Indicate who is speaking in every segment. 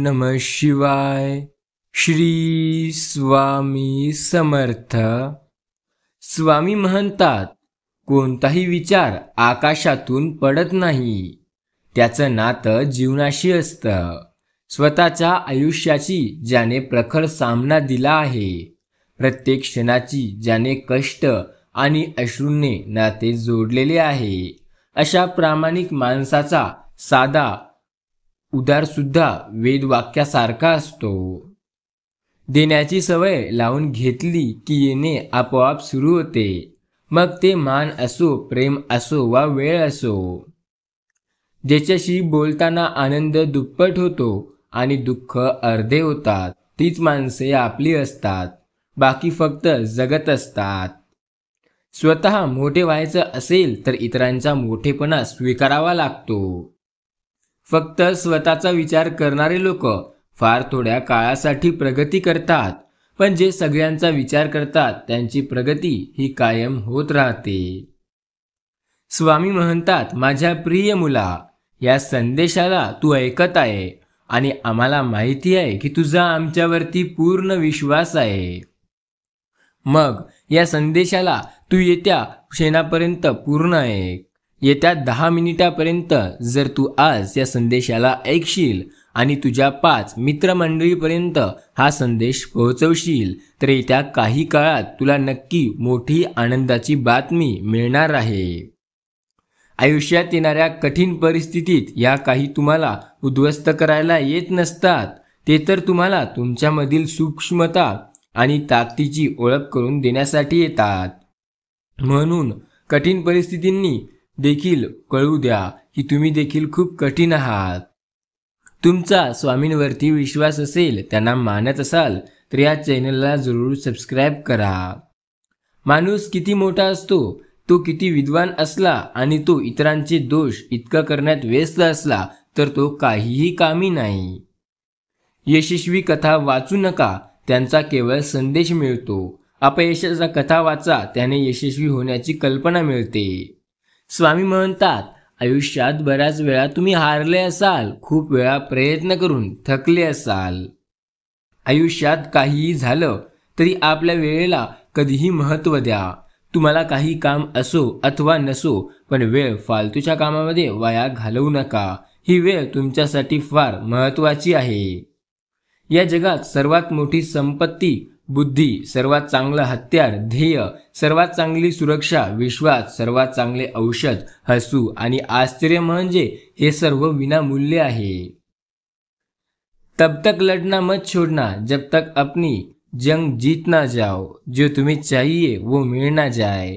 Speaker 1: नमः शिवाय. श्री स्वामी समर्थ. स्वामी म्हणतात, कोणताही विचार आकाशातून पडत नाही, त्याचं नातं जीवनाशी असतं. स्वतःच्या आयुष्याची ज्याने प्रखर सामना दिला आहे, प्रत्येक क्षणाची ज्याने कष्ट आणि अश्रूंनी नाते जोडलेले आहे, अशा प्रामाणिक माणसाचा साधा उदार सुद्धा वेदवाक्यासारखा असतो. देण्याची सवय लावून घेतली की येणे आपोआप सुरू होते. मग ते मान असो, प्रेम असो वा वेळ असो. ज्याच्याशी बोलताना आनंद दुप्पट होतो आणि दुःख अर्धे होतात, तीच माणसे आपली असतात. बाकी फक्त जगत असतात. स्वतः मोठे व्हायचं असेल तर इतरांचा मोठेपणा स्वीकारावा लागतो. फक्त स्वतःचा विचार करणारे लोक फार थोड्या काळासाठी प्रगती करतात, पण जे सगळ्यांचा विचार करतात त्यांची प्रगती ही कायम होत राहते. स्वामी म्हणतात, माझ्या प्रिय मुला, या संदेशाला तू ऐकत आहे आणि आम्हाला माहिती आहे की तुझा आमच्यावरती पूर्ण विश्वास आहे. मग या संदेशाला तू येत्या क्षणापर्यंत पूर्ण ऐक. येत्या 10 मिनिटापर्यंत जर तू आज या संदेशाला ऐकशील आणि तुझ्या 5 मित्रमंडळीपर्यंत हा संदेश पोहोचवशील तर येत्या काही काळात तुला नक्की मोठी आनंदाची बातमी मिळणार आहे. आयुष्यात येणाऱ्या कठीण परिस्थितीत या काही तुम्हाला उद्ध्वस्त करायला येत नसतात, ते तर तुम्हाला तुमच्यामधील सूक्ष्मता आणि ताकदीची ओळख करून देण्यासाठी येतात. म्हणून कठीण परिस्थितींनी देखील कळू द्या की तुम्ही देखील खूप कठीण आहात. तुमचा स्वामींवरती विश्वास असेल, त्यांना मानत असाल तर या चॅनलला जरूर सबस्क्राईब करा. माणूस किती मोठा असतो, तो किती विद्वान असला आणि तो इतरांचे दोष इतका करण्यात व्यस्त असला तर तो काहीही कामी नाही. यशस्वी कथा वाचू नका, त्यांचा केवळ संदेश मिळतो. अपयशाचा कथा वाचा, त्याने यशस्वी होण्याची कल्पना मिळते. स्वामी म्हणतात, आयुष्यात बऱ्याच वेळा तुम्ही हारले असाल, खूप वेळा प्रयत्न करून थकले असाल. आयुष्यात काहीही झालं तरी आपल्या वेळेला कधीही महत्त्व द्या. तुम्हाला काही काम असो अथवा नसो, पण वेळ फालतूच्या कामामध्ये वाया घालवू नका. ही वेळ तुमच्यासाठी फार महत्त्वाची आहे. या जगात सर्वात मोठी संपत्ती बुद्धी, सर्वात चांगलं हत्यार ध्येय, सर्वात चांगली सुरक्षा विश्वास, सर्वात चांगले औषध हसू आणि आश्चर्य म्हणजे हे सर्व विनामूल्य आहे. तब तक लढना मत छोड़ना जब तक अपनी जंग जीत ना जाओ. जो तुम्हें चाहिए वो मिळ ना जाए.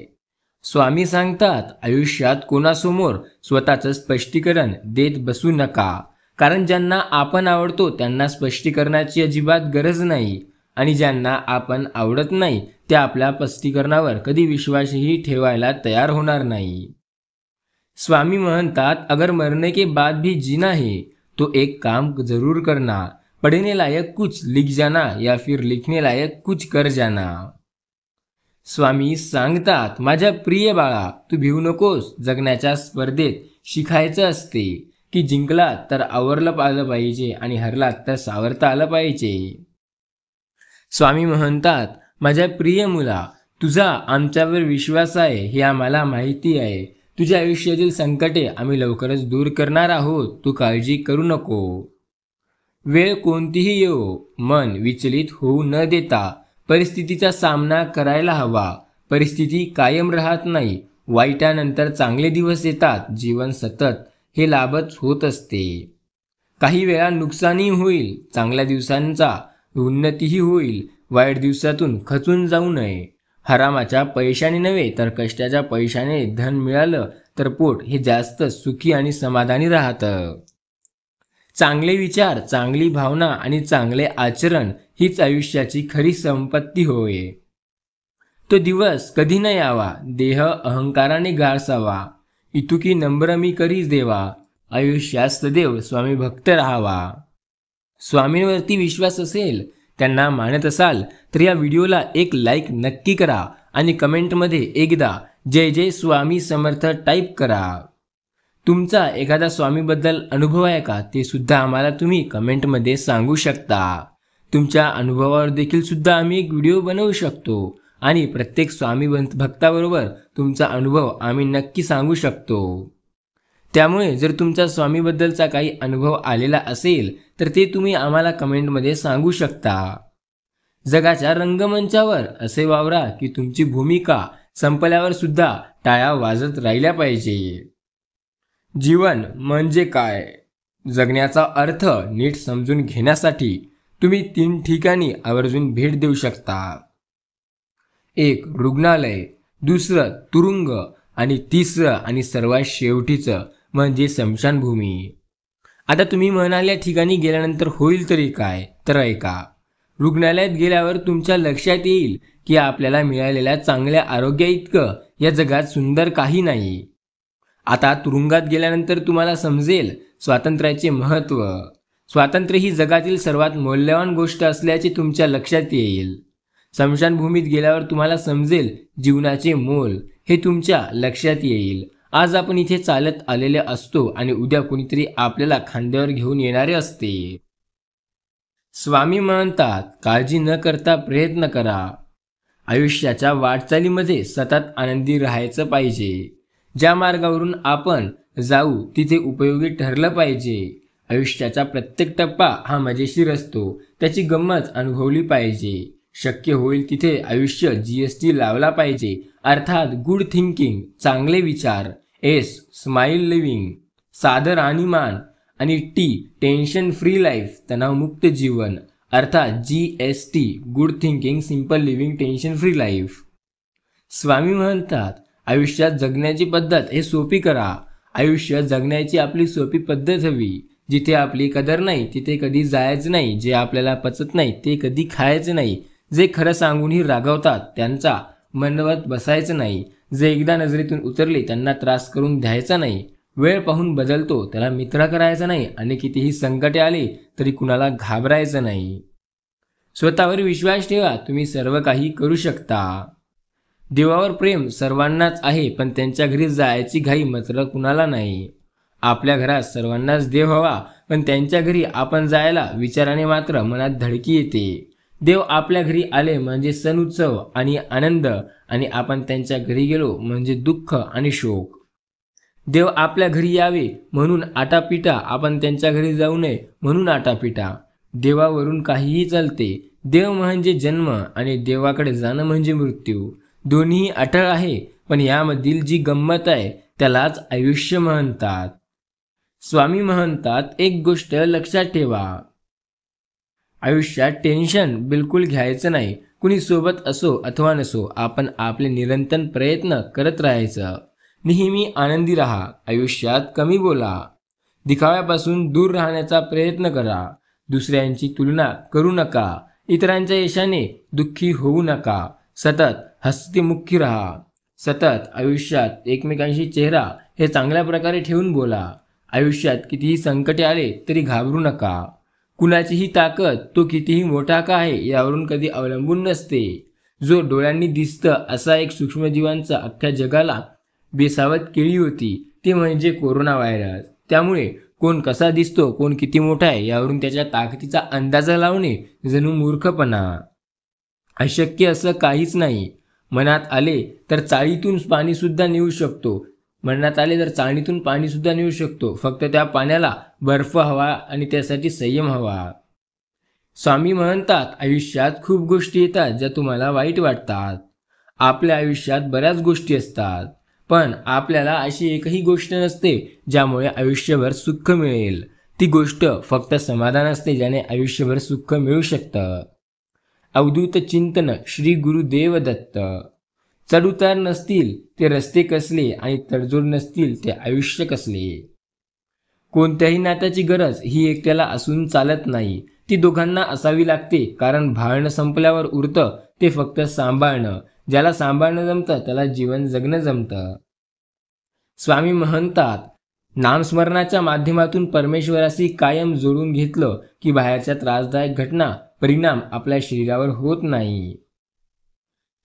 Speaker 1: स्वामी सांगतात, आयुष्यात कोणासमोर स्वतःचं स्पष्टीकरण देत बसू नका, कारण ज्यांना आपण आवडतो त्यांना स्पष्टीकरणाची अजिबात गरज नाही आणि ज्यांना आपण आवडत नाही ते आपल्या स्पष्टीकरणावर कधी विश्वासही ठेवायला तयार होणार नाही. स्वामी म्हणतात, अगर मरने के बाद भी जीना है तो एक काम जरूर करना. पढ़ने लायक कुछ लिख जाना या फिर लिखने लायक कुछ कर जाना. स्वामी सांगतात, माझ्या प्रिय बाळा, तू भिवू नकोस. जगण्याच्या स्पर्धेत शिकायचं असते की जिंकला तर आवरलं आलं पाहिजे आणि हरलात तर सावरता आलं पाहिजे. स्वामी म्हणतात, माझ्या प्रिय मुला, तुझा आमच्यावर विश्वास आहे हे आम्हाला माहिती आहे. तुझ्या आयुष्यातील संकटे आम्ही लवकरच दूर करणार आहोत. तू काळजी करू नको. वेळ कोणतीही येवो, मन विचलित होऊ न देता परिस्थितीचा सामना करायला हवा. परिस्थिती कायम राहत नाही. वाईटानंतर चांगले दिवस येतात. जीवन सतत हे लाभच होत असते. काही वेळा नुकसानही होईल, चांगल्या दिवसांचा उन्नतीही होईल. वाईट दिवसातून खचून जाऊ नये. हरामाच्या पैशाने नव्हे तर कष्टाच्या पैशाने धन मिळालं तर पोट हे जास्त सुखी आणि समाधानी राहतं. चांगले विचार, चांगली भावना आणि चांगले आचरण हीच आयुष्याची खरी संपत्ती होय. तो दिवस कधी न यावा, देह अहंकाराने गाळसावा. इतुकी नम्र मी करीच देवा. आयुष्यात सदैव स्वामी भक्त राहावा. स्वामींवरती विश्वास असेल, त्यांना मानत असाल तर या व्हिडिओला एक लाईक नक्की करा आणि कमेंटमध्ये एकदा जय जय स्वामी समर्थ टाईप करा. तुमचा एखादा स्वामीबद्दल अनुभव आहे का, ते सुद्धा आम्हाला तुम्ही कमेंटमध्ये सांगू शकता. तुमच्या अनुभवावर देखील सुद्धा आम्ही एक व्हिडिओ बनवू शकतो आणि प्रत्येक स्वामी भक्ताबरोबर तुमचा अनुभव आम्ही नक्की सांगू शकतो. त्यामुळे जर तुमचा स्वामीबद्दलचा काही अनुभव आलेला असेल तर ते तुम्ही आम्हाला कमेंटमध्ये सांगू शकता. जगाच्या रंगमंचावर असे वावरा की तुमची भूमिका संपल्यावर सुद्धा टाळ्या वाजत राहिल्या पाहिजे. जीवन म्हणजे काय? जगण्याचा अर्थ नीट समजून घेण्यासाठी तुम्ही 3 ठिकाणी आवर्जून भेट देऊ शकता. 1 रुग्णालय, दुसरं तुरुंग आणि तिसरं आणि सर्वात शेवटीचं म्हणजे स्मशानभूमी. आता तुम्ही म्हणाल्या ठिकाणी गेल्यानंतर होईल तरी काय? तर ऐका. रुग्णालयात गेल्यावर तुमच्या लक्षात येईल की आपल्याला मिळालेल्या चांगल्या आरोग्याइतकं या जगात सुंदर काही नाही. आता तुरुंगात गेल्यानंतर तुम्हाला समजेल स्वातंत्र्याचे महत्त्व. स्वातंत्र्य ही जगातील सर्वात मौल्यवान गोष्ट असल्याचे तुमच्या लक्षात येईल. स्मशानभूमीत गेल्यावर तुम्हाला समजेल जीवनाचे मोल हे तुमच्या लक्षात येईल. आज आपण इथे चालत आलेले असतो आणि उद्या कोणीतरी आपल्याला खांद्यावर घेऊन येणारे असते. स्वामी म्हणतात, काळजी न करता प्रयत्न करा. आयुष्याच्या वाटचालीमध्ये सतत आनंदी राहायचं पाहिजे. ज्या मार्गावरून आपण जाऊ तिथे उपयोगी ठरलं पाहिजे. आयुष्याचा प्रत्येक टप्पा हा मजेशीर असतो, त्याची गंमत अनुभवली पाहिजे. शक्य होईल तिथे आयुष्य GST लावला पाहिजे, अर्थात गुड थिंकिंग, चांगले विचार. S स्माइल लिव्हिंग, सादर राहणीमान आणि T टेन्शन फ्री लाईफ, तणावमुक्त जीवन, अर्थात GST good thinking, simple living, tension free life. Swami म्हणतात, आयुष्यात जगण्याची पद्धत हे सोपी करा. आयुष्य जगण्याची आपली सोपी पद्धत हवी. जिथे आपली कदर नाही तिथे कधी जायचं नाही. जे आपल्याला पचत नाही ते कधी खायचं नाही. जे खरं सांगूनही रागवतात त्यांचा मनवत बसायचं नाही. जे एकदा नजरेतून उतरले त्यांना त्रास करून द्यायचा नाही. वेळ पाहून बदलतो त्याला मित्र करायचा नाही आणि कितीही संकटे आले तरी कुणाला घाबरायचं नाही. स्वतःवर विश्वास ठेवा, तुम्ही सर्व काही करू शकता. देवावर प्रेम सर्वांनाच आहे, पण त्यांच्या घरी जायची घाई मात्र कुणाला नाही. आपल्या घरात सर्वांनाच देव हवा, पण त्यांच्या घरी आपण जायला विचाराने मात्र मनात धडकी येते. देव आपल्या घरी आले म्हणजे सण उत्सव आणि आनंद, आणि आपण त्यांच्या घरी गेलो म्हणजे दुःख आणि शोक. देव आपल्या घरी यावे म्हणून आटापिटा, आपण त्यांच्या घरी जाऊ नये म्हणून आटापिटा. देवावरून काहीही चालते. देव म्हणजे जन्म आणि देवाकडे जाणं म्हणजे मृत्यू. दोन्ही अटळ आहे, पण यामधील जी गंमत आहे त्यालाच आयुष्य म्हणतात. स्वामी म्हणतात, एक गोष्ट लक्षात ठेवा, आयुष्यात टेन्शन बिलकुल घ्यायचं नाही. कुणी सोबत असो अथवा नसो, आपण आपले निरंतर प्रयत्न करत राहायचं. नेहमी आनंदी राहा. आयुष्यात कमी बोला. दिखाव्यापासून दूर राहण्याचा प्रयत्न करा. दुसऱ्यांची तुलना करू नका. इतरांच्या यशाने दुःखी होऊ नका. सतत हसतेमुखी राहा. सतत आयुष्यात एकमेकांशी चेहरा हे चांगल्या प्रकारे ठेवून बोला. आयुष्यात कितीही संकटे आले तरी घाबरू नका. कुणाचीही ताकद तो कितीही मोठा का आहे यावरून कधी अवलंबून नसते. जो डोळ्यांनी दिसतं असा एक सूक्ष्मजीवांचा अख्ख्या जगाला बेसावत केली होती ती म्हणजे कोरोना व्हायरस. त्यामुळे कोण कसा दिसतो, कोण किती मोठा आहे यावरून त्याच्या ताकदीचा अंदाजा लावणे जणू मूर्खपणा. अशक्य असं काहीच नाही. मनात आले तर चाळीतून पाणीसुद्धा नेऊ शकतो. मनात आले तर चाळणीतून पाणीसुद्धा नेऊ शकतो. फक्त त्या पाण्याला बर्फ हवा आणि त्यासाठी संयम हवा. स्वामी म्हणतात, आयुष्यात खूप गोष्टी येतात ज्या तुम्हाला वाईट वाटतात. आपल्या आयुष्यात बऱ्याच गोष्टी असतात, पण आपल्याला अशी एकही गोष्ट नसते ज्यामुळे आयुष्यभर सुख मिळेल. ती गोष्ट फक्त समाधान असते ज्याने आयुष्यभर सुख मिळू शकतं. अवधूत चिंतन श्री गुरुदेव दत्त. चढउतार नसतील ते रस्ते कसले आणि तडजोड नसतील ते आयुष्य कसले. कोणत्याही नात्याची गरज ही एकट्याला असून चालत नाही. ती दोघांना असावी लागते, कारण भाळणं संपल्यावर उरतं ते फक्त सांभाळणं. ज्याला सांभाळणं जमतं त्याला जीवन जगणं जमतं. स्वामी म्हणतात, नामस्मरणाच्या माध्यमातून परमेश्वराशी कायम जोडून घेतलं की बाहेरच्या त्रासदायक घटना परिणाम आपल्या शरीरावर होत नाही.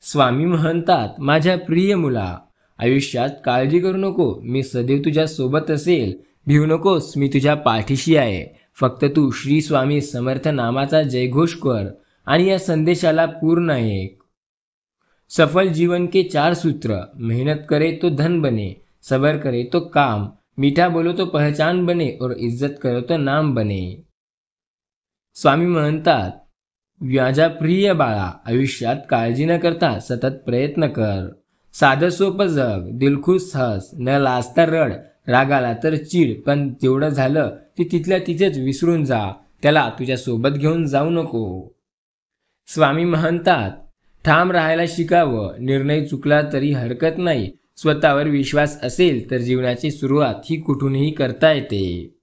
Speaker 1: स्वामी म्हणतात, माझ्या प्रिय मुला, आयुष्यात काळजी करू नको, मी सदैव तुझ्या सोबत असेल. भिवू नकोस, मी तुझ्या पाठीशी आहे. फक्त तू श्री स्वामी समर्थ नामाचा जयघोष कर आणि या संदेशाला पूर्ण ऐक. सफल जीवन के 4 सूत्र. मेहनत करे तो धन बने, सबर करे तो काम, मीठा बोलो तो पहचान बने और इज्जत करो तो नाम बने. स्वामी म्हणतात, माझ्या प्रिय बाळा, आयुष्यात काळजी न करता सतत प्रयत्न कर. साधं सोपं जग, दिलखुश हस, न लाजता रड, राग आला तर चिड, पण जेवढं झालं ते तिथल्या तिथेच विसरून जा. त्याला तुझ्या सोबत घेऊन जाऊ नको. स्वामी म्हणतात, ठाम राहायला शिकावं. निर्णय चुकला तरी हरकत नाही. स्वतःवर विश्वास असेल तर जीवनाची सुरुवात ही कुठूनही करता येते.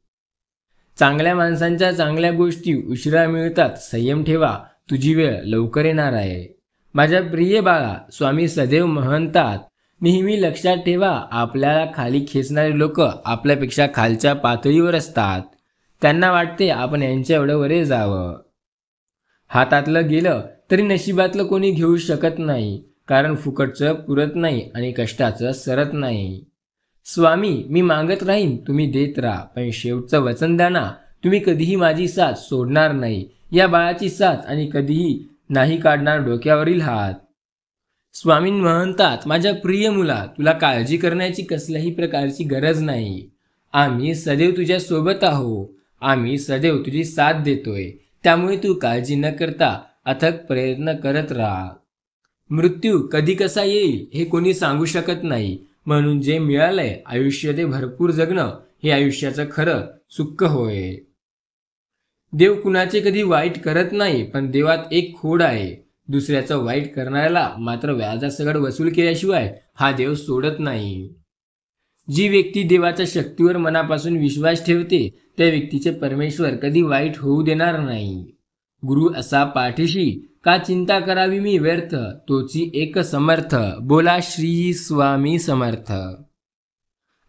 Speaker 1: चांगल्या माणसांच्या चांगल्या गोष्टी उशिरा मिळतात. संयम ठेवा, तुझी वेळ लवकर येणार आहे. माझ्या प्रिय बाळा, स्वामी सदैव म्हणतात, नेहमी लक्षात ठेवा, आपल्याला खाली खेचणारे लोक आपल्यापेक्षा खालच्या पातळीवर असतात. त्यांना वाटते आपण यांच्या एवढं वरे जावं. हातातलं गेलं तरी नशिबातलं कोणी घेऊ शकत नाही, कारण फुकटचं पुरत नाही आणि कष्टाचं सरत नाही. स्वामी, मी मागत राहीन, तुम्ही देत राहा, पण शेवटचं वचन द्या ना, तुम्ही कधीही माझी साथ सोडणार नाही. या बाळाची साथ आणि कधीही नाही काढणार डोक्यावरील हात. स्वामी म्हणतात, माझ्या प्रिय मुला, तुला काळजी करण्याची कसल्याही प्रकारची गरज नाही. आम्ही सदैव तुझ्या सोबत आहो. आम्ही सदैव तुझी साथ देतोय. त्यामुळे तू काळजी न करता अथक प्रयत्न करत राहा. मृत्यू कधी कसा येईल हे कोणी सांगू शकत नाही. म्हणून जे मिळालंय आयुष्य ते भरपूर जगणं हे आयुष्याचं खरं सुख होय. देव कुणाचे कधी वाईट करत नाही, पण देवात एक खोड आहे. दुसऱ्याचं वाईट करणाऱ्याला मात्र व्याजासकट वसूल केल्याशिवाय हा देव सोडत नाही. जी व्यक्ती देवाच्या शक्तीवर मनापासून विश्वास ठेवते त्या व्यक्तीचे परमेश्वर कधी वाईट होऊ देणार नाही. गुरु असा पाठीशी, का चिंता करावी मी व्यर्थ, तोची एक समर्थ. बोला श्री स्वामी समर्थ.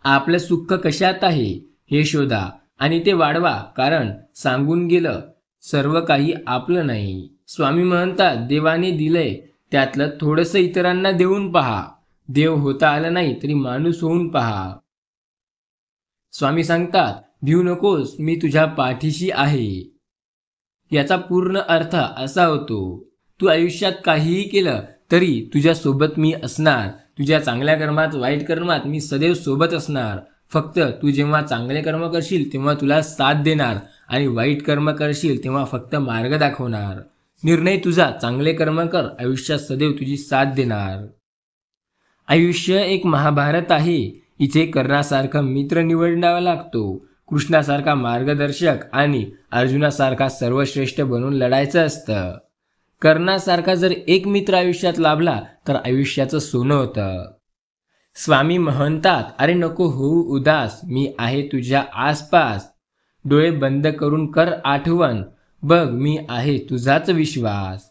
Speaker 1: आपलं सुख कशात आहे हे शोधा आणि ते वाढवा, कारण सांगून गेलं सर्व काही आपलं नाही. स्वामी म्हणतात, देवाने दिलंय त्यातलं थोडंसं इतरांना देऊन पहा. देव होता आलं नाही तरी माणूस होऊन पहा. स्वामी सांगतात, भिवू नकोस, मी तुझ्या पाठीशी आहे. याचा पूर्ण अर्थ असा होतो, तू आयुष्यात काहीही केलं तरी तुझ्या सोबत मी असणार. तुझ्या चांगल्या कर्मात वाईट कर्मात मी सदैव सोबत असणार. फक्त तू जेव्हा चांगले कर्म करशील तेव्हा तुला साथ देणार आणि वाईट कर्म करशील तेव्हा फक्त मार्ग दाखवणार. निर्णय तुझा, चांगले कर्म कर, आयुष्यात सदैव तुझी साथ देणार. आयुष्य एक महाभारत आहे. इथे कर्णासारखा मित्र निवडावा लागतो, कृष्णासारखा मार्गदर्शक आणि अर्जुनासारखा सर्वश्रेष्ठ बनून लढायचं असतं. कर्णासारखा जर एक मित्र आयुष्यात लाभला तर आयुष्याचं सोनं होतं. स्वामी म्हणतात, अरे नको होऊ उदास, मी आहे तुझ्या आसपास. डोळे बंद करून कर आठवण, बघ मी आहे तुझाच विश्वास.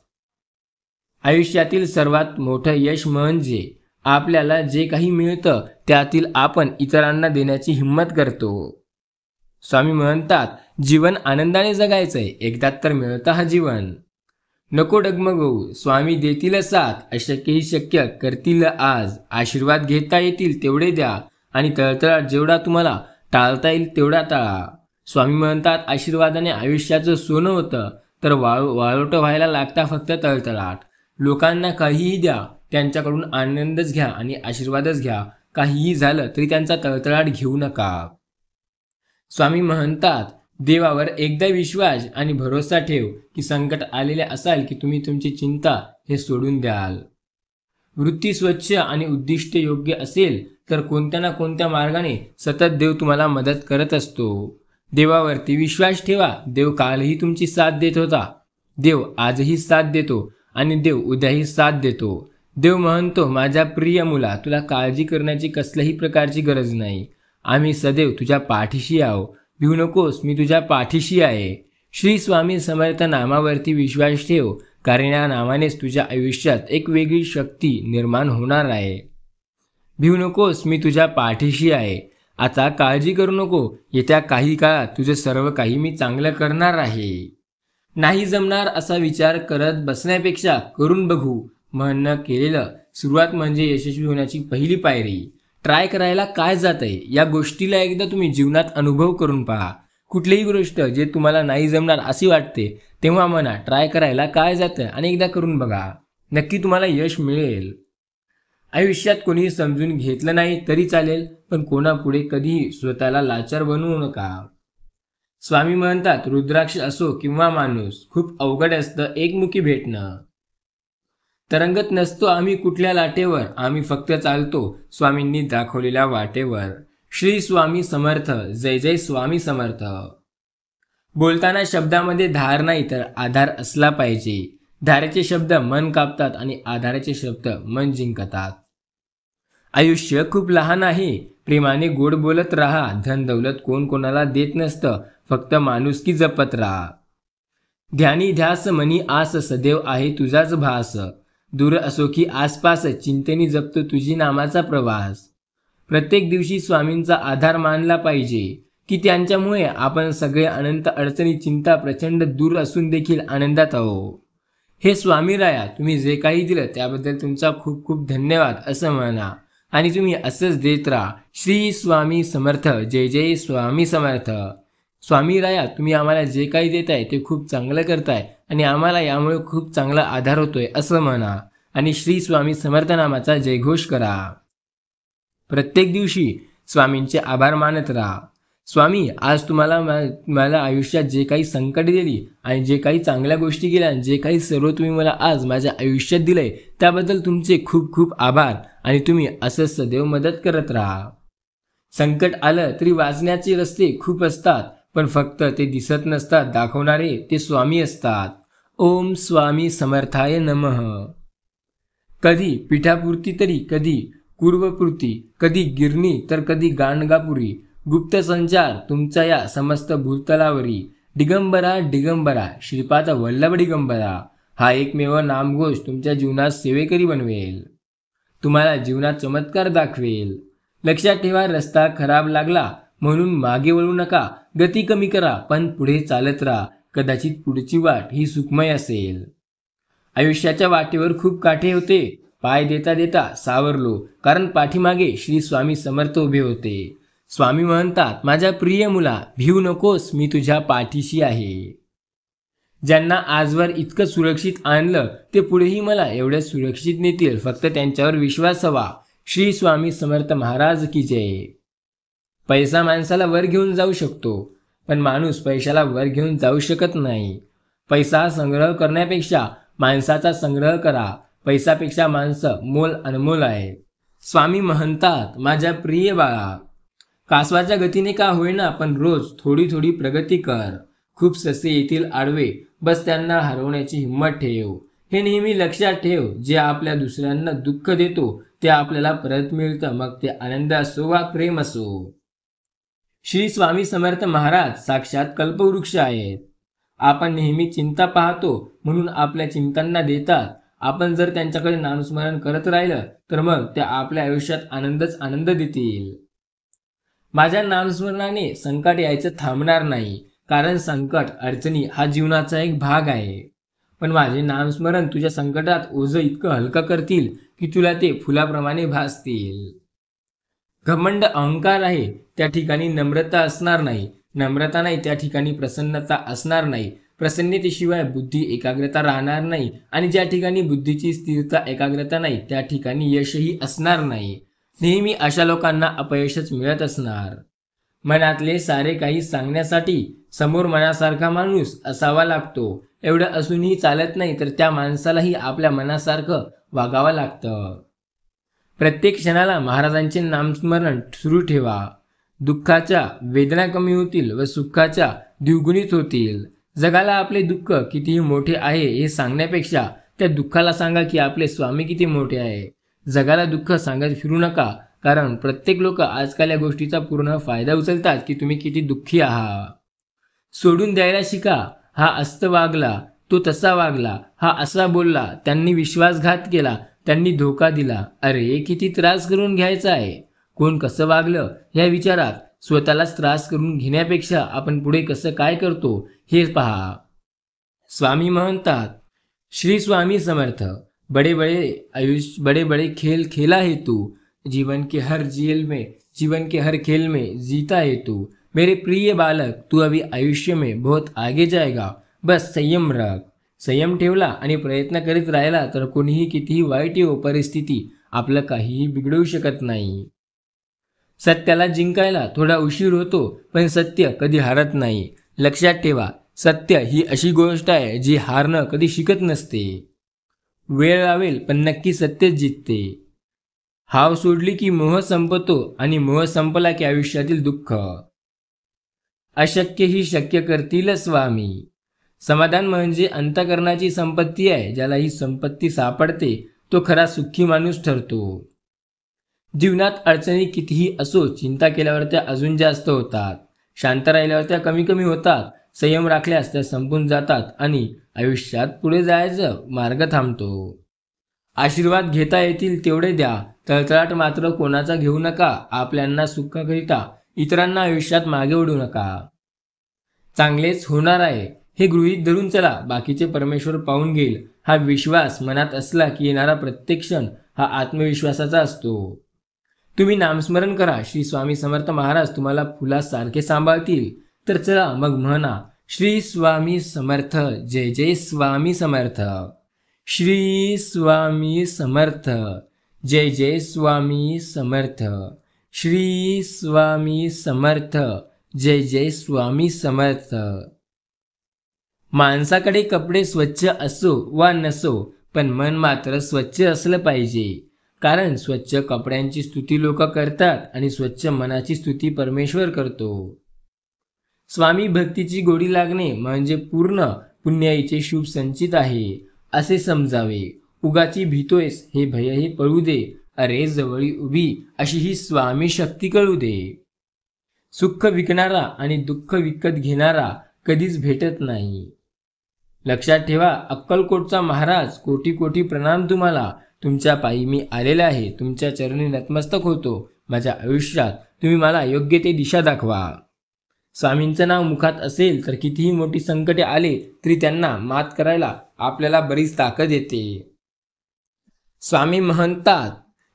Speaker 1: आयुष्यातील सर्वात मोठं यश म्हणजे आपल्याला जे काही मिळतं त्यातील आपण इतरांना देण्याची हिंमत करतो. स्वामी म्हणतात, जीवन आनंदाने जगायचंय, एकदा तर मिळतं हा जीवन. नको डगमगू, स्वामी देतील साथ, अशक्यही शक्य करतील आज. आशीर्वाद घेता येतील तेवढे द्या आणि तळतळाट जेवढा तुम्हाला टाळता येईल तेवढा टाळा. स्वामी म्हणतात, आशीर्वादाने आयुष्याचं सोनं होतं तर वाळवटं व्हायला लागता फक्त तळतळाट. लोकांना काहीही द्या, त्यांच्याकडून आनंदच घ्या आणि आशीर्वादच घ्या. काहीही झालं तरी त्यांचा तळतळाट घेऊ नका. स्वामी म्हणतात, देवावर एकदा विश्वास आणि भरोसा ठेव की संकट आलेले असाल की तुम्ही तुमची चिंता हे सोडून द्याल. वृत्ती स्वच्छ आणि उद्दिष्ट योग्य असेल तर कोणत्या ना कोणत्या मार्गाने सतत देव तुम्हाला मदत करत असतो. देवावरती विश्वास ठेवा. देव कालही तुमची साथ देत होता, देव आजही साथ देतो आणि देव उद्याही साथ देतो. देव म्हणतो, माझ्या प्रिय मुला, तुला काळजी करण्याची कसल्याही प्रकारची गरज नाही. आम्ही सदैव तुझ्या पाठीशी आहो. भिवू नकोस, मी तुझ्या पाठीशी आहे. श्री स्वामी समर्थ नामावरती विश्वास ठेव, कारण या नावानेच तुझ्या आयुष्यात एक वेगळी शक्ती निर्माण होणार आहे. भिवू नकोस, मी तुझ्या पाठीशी आहे. आता काळजी करू नको, येत्या काही काळात तुझे सर्व काही मी चांगलं करणार आहे. नाही जमणार असा विचार करत बसण्यापेक्षा करून बघू म्हणणं केलेलं सुरुवात म्हणजे यशस्वी होण्याची पहिली पायरी. ट्राय करायला काय जातंय या गोष्टीला एकदा तुम्ही जीवनात अनुभव करून पहा. कुठलीही गोष्ट जे तुम्हाला नाही जमणार अशी वाटते तेव्हा म्हणा ट्राय करायला काय जातं आणि एकदा करून बघा. नक्की तुम्हाला यश मिळेल. आयुष्यात कोणी समजून घेतलं नाही तरी चालेल, पण कोणापुढे कधीही स्वतःला लाचार बनवू नका. स्वामी म्हणतात रुद्राक्ष असो किंवा माणूस, खूप अवघड असतं एकमुखी भेटणं. तरंगत नसतो आम्ही कुठल्या लाटेवर, आम्ही फक्त चालतो स्वामींनी दाखवलेल्या वाटेवर. श्री स्वामी समर्थ. जय जय स्वामी समर्थ. बोलताना शब्दामध्ये धार नाही तर आधार असला पाहिजे. धारेचे शब्द मन कापतात आणि आधाराचे शब्द मन जिंकतात. आयुष्य खूप लहान आहे. प्रेमाने गोड बोलत राहा. धन दौलत कोण कोणाला देत नसतं, फक्त माणुसकी जपत राहा. ध्यानी ध्यास मनी आस, सदैव आहे तुझाच भास. दूर असो की आसपास, चिंतेने जपतो तुझी नामाचा प्रवास. प्रत्येक दिवशी स्वामींचा आधार मानला पाहिजे की त्यांच्यामुळे आपण सगळे अनंत अडचणी चिंता प्रचंड दूर असून देखील आनंदात आहो. हे स्वामी राया, तुम्ही जे काही दिलं त्याबद्दल तुमचा खूप खूप धन्यवाद असं म्हणा आणि तुम्ही असंच देत राहा. श्री स्वामी समर्थ. जय जय स्वामी समर्थ. स्वामी राया, तुम्ही आम्हाला जे काही देताय ते खूप चांगलं करताय आणि आम्हाला यामुळे खूप चांगला आधार होतोय असं म्हणा आणि श्री स्वामी समर्थ नामाचा जयघोष करा. प्रत्येक दिवशी स्वामींचे आभार मानत राहा. स्वामी, आज तुम्हाला मला आयुष्यात जे काही संकट दिली आणि जे काही चांगल्या गोष्टी केल्या, जे काही सर्व तुम्ही मला आज माझ्या आयुष्यात दिलंय त्याबद्दल तुमचे खूप खूप आभार आणि तुम्ही असंच सदैव मदत करत राहा. संकट आलं तरी वाचण्याचे रस्ते खूप असतात, पण फक्त ते दिसत नसतात, दाखवणारे ते स्वामी असतात. ओम स्वामी समर्थाय नमः. कधी पिठापुरती तरी कधी कुर्वपुरती, कधी गिरणी तर कधी गाणगापुरी. गुप्त संचार तुमचा या समस्त भूतलावरी. दिगंबरा दिगंबरा, श्रीपाद वल्लभ दिगंबरा. हा एकमेव नामघोष तुमच्या जीवनात सेवेकरी बनवेल, तुम्हाला जीवनात चमत्कार दाखवेल. लक्षात ठेवा, रस्ता खराब लागला म्हणून मागे वळू नका. गती कमी करा पण पुढे चालत राहा. कदाचित पुढची वाट ही सुखमय असेल. आयुष्याच्या वाटेवर खूप काठे होते, पाय देता देता सावरलो, कारण पाठीमागे श्री स्वामी समर्थ उभे होते. स्वामी म्हणतात माझ्या प्रिय मुला, भिवू नकोस, मी तुझ्या पाठीशी आहे. ज्यांना आजवर इतकं सुरक्षित आणलं ते पुढेही मला एवढं सुरक्षित नेतील, फक्त त्यांच्यावर विश्वास हवा. श्री स्वामी समर्थ महाराज की जय. पैसा माणसाला वर घेऊन जाऊ शकतो, पण माणूस पैशाला वर घेऊन जाऊ शकत नाही. पैसा संग्रह करण्यापेक्षा माणसाचा संग्रह करा. पैसापेक्षा माणसं मोल अनमोल आहे. स्वामी म्हणतात माझ्या प्रिय बाळा, कासवाच्या गतीने का होईना पण रोज थोडी थोडी प्रगती कर. खूप ससे येतील आडवे, बस त्यांना हरवण्याची हिंमत ठेव. हे नेहमी लक्षात ठेव, जे आपल्या दुसऱ्यांना दुःख देतो ते आपल्याला परत मिळतं, मग ते आनंद असो वा प्रेम असो. श्री स्वामी समर्थ महाराज साक्षात कल्पवृक्ष आहेत. आपण नेहमी चिंता पाहतो म्हणून आपल्या चिंतांना देतात. आपण जर त्यांच्याकडे नामस्मरण करत राहिलं तर मग ते आपल्या आयुष्यात आनंदच आनंद देतील. माझ्या नामस्मरणाने संकट यायचं थांबणार नाही, कारण संकट अडचणी हा जीवनाचा एक भाग आहे. पण माझे नामस्मरण तुझ्या संकटात ओझं इतकं हलकं करतील की तुला ते फुलाप्रमाणे भासतील. घमंड अहंकार आहे त्या ठिकाणी नम्रता असणार नाही. नम्रता नाही त्या ठिकाणी प्रसन्नता असणार नाही. प्रसन्नतेशिवाय बुद्धी एकाग्रता राहणार नाही आणि ज्या ठिकाणी बुद्धीची स्थिरता एकाग्रता नाही त्या ठिकाणी यशही असणार नाही. नेहमी अशा लोकांना अपयशच मिळत असणार. मनातले सारे काही सांगण्यासाठी समोर मनासारखा माणूस असावा लागतो. एवढं असूनही चालत नाही, तर त्या माणसालाही आपल्या मनासारखं वागावं लागतं. प्रत्येक क्षणाला महाराजांचे नामस्मरण सुरू ठेवा. दुःखाच्या वेदना कमी होतील व सुखाच्या द्विगुणित होतील. जगाला आपले दुःख कितीही मोठे आहे हे सांगण्यापेक्षा त्या दुःखाला सांगा की आपले स्वामी किती मोठे आहे. जगाला दुःख सांगत फिरू नका, कारण प्रत्येक लोक आजकाल या गोष्टीचा पूर्ण फायदा उचलतात की तुम्ही किती दुःखी आहात. सोडून द्यायला शिका. हा असं वागला, तो तसा वागला, हा असा बोलला, त्यांनी विश्वासघात केला, त्यांनी धोका दिला. अरे किती त्रास करून घ्यायचा आहे. कोण कसं वागलं या विचारात स्वतःलाच त्रास करून घेण्यापेक्षा आपण पुढे कसं काय करतो हे पहा. स्वामी म्हणतात श्री स्वामी समर्थ. बड़े बड़े खेल खेला है तू, जीवन के हर खेल में जीता है तू। मेरे प्रिय बालक, तू अभी आयुष्य में बहुत आगे जाएगा, बस संयम रख। संयम ठेवला आणि प्रयत्न करीत राहिला तर कोणीही कितीही वाईट येवो परिस्थिती आपलं काहीही बिघडवू शकत नाही। सत्याला जिंकायला थोडा उशीर होतो, पण सत्य कधी हारत नाही। लक्षात ठेवा, सत्य ही अशी गोष्ट आहे जी हारणं कधी शिकत नसते। वेळ लावेल पण नक्की सत्यच जिंकते। हाव सोडली की मोह संपतो आणि मोह संपला की आयुष्यातील दुःख। अशक्य ही शक्य करतील स्वामी। समाधान म्हणजे अंतःकरणाची संपत्ती आहे। ज्याला ही संपत्ती सापडते तो खरा सुखी माणूस ठरतो। जीवनात अडचणी कितीही असो, चिंता केल्यावर त्या अजून जास्त होतात, शांत राहिल्यावर त्या कमी कमी होतात, संयम राखल्यास त्या संपून जातात आणि आयुष्यात पुढे जायचं मार्ग थांबतो। आशीर्वाद घेता येतील तेवढे द्या, तळतळाट मात्र कोणाचा घेऊ नका। आपल्यांना सुखाकरिता इतरांना आयुष्यात मागे ओढू नका। चांगलेच होणार आहे हे गृहीत धरून चला, बाकीचे परमेश्वर पाहून घेईल। हा विश्वास मनात असला की येणारा प्रत्येक क्षण हा आत्मविश्वासाचा असतो। तुम्ही नामस्मरण करा, श्री स्वामी समर्थ महाराज तुम्हाला फुलासारखे सांभाळतील। तर चला मग म्हणा, श्री स्वामी समर्थ, जय जय स्वामी समर्थ। श्री स्वामी समर्थ, जय जय स्वामी समर्थ। श्री स्वामी समर्थ, जय जय स्वामी समर्थ। माणसाकडे कपडे स्वच्छ असो वा नसो, पण मन मात्र स्वच्छ असलं पाहिजे। कारण स्वच्छ कपड्यांची स्तुती लोक करतात आणि स्वच्छ मनाची स्तुती परमेश्वर करतो। स्वामी भक्तीची गोडी लागणे म्हणजे पूर्ण पुण्याईचे शुभ संचित आहे असे समजावे। उगाची भीतोयस हे भयही पळू दे, अरे जवळी उभी अशी ही स्वामी शक्ती कळू दे। सुख विकणारा आणि दुःख विकत घेणारा कधीच भेटत नाही। लक्षात ठेवा, अक्कलकोटचा महाराज, कोटी कोटी प्रणाम तुम्हाला। तुमच्या पायी मी आलेला आहे, तुमच्या चरणी नतमस्तक होतो। माझ्या आयुष्यात तुम्ही मला योग्य ते दिशा दाखवा। स्वामींचं नाव मुखात असेल तर कितीही मोठी संकटे आले तरी त्यांना मात करायला आपल्याला बरीच ताकद येते। स्वामी म्हणतात,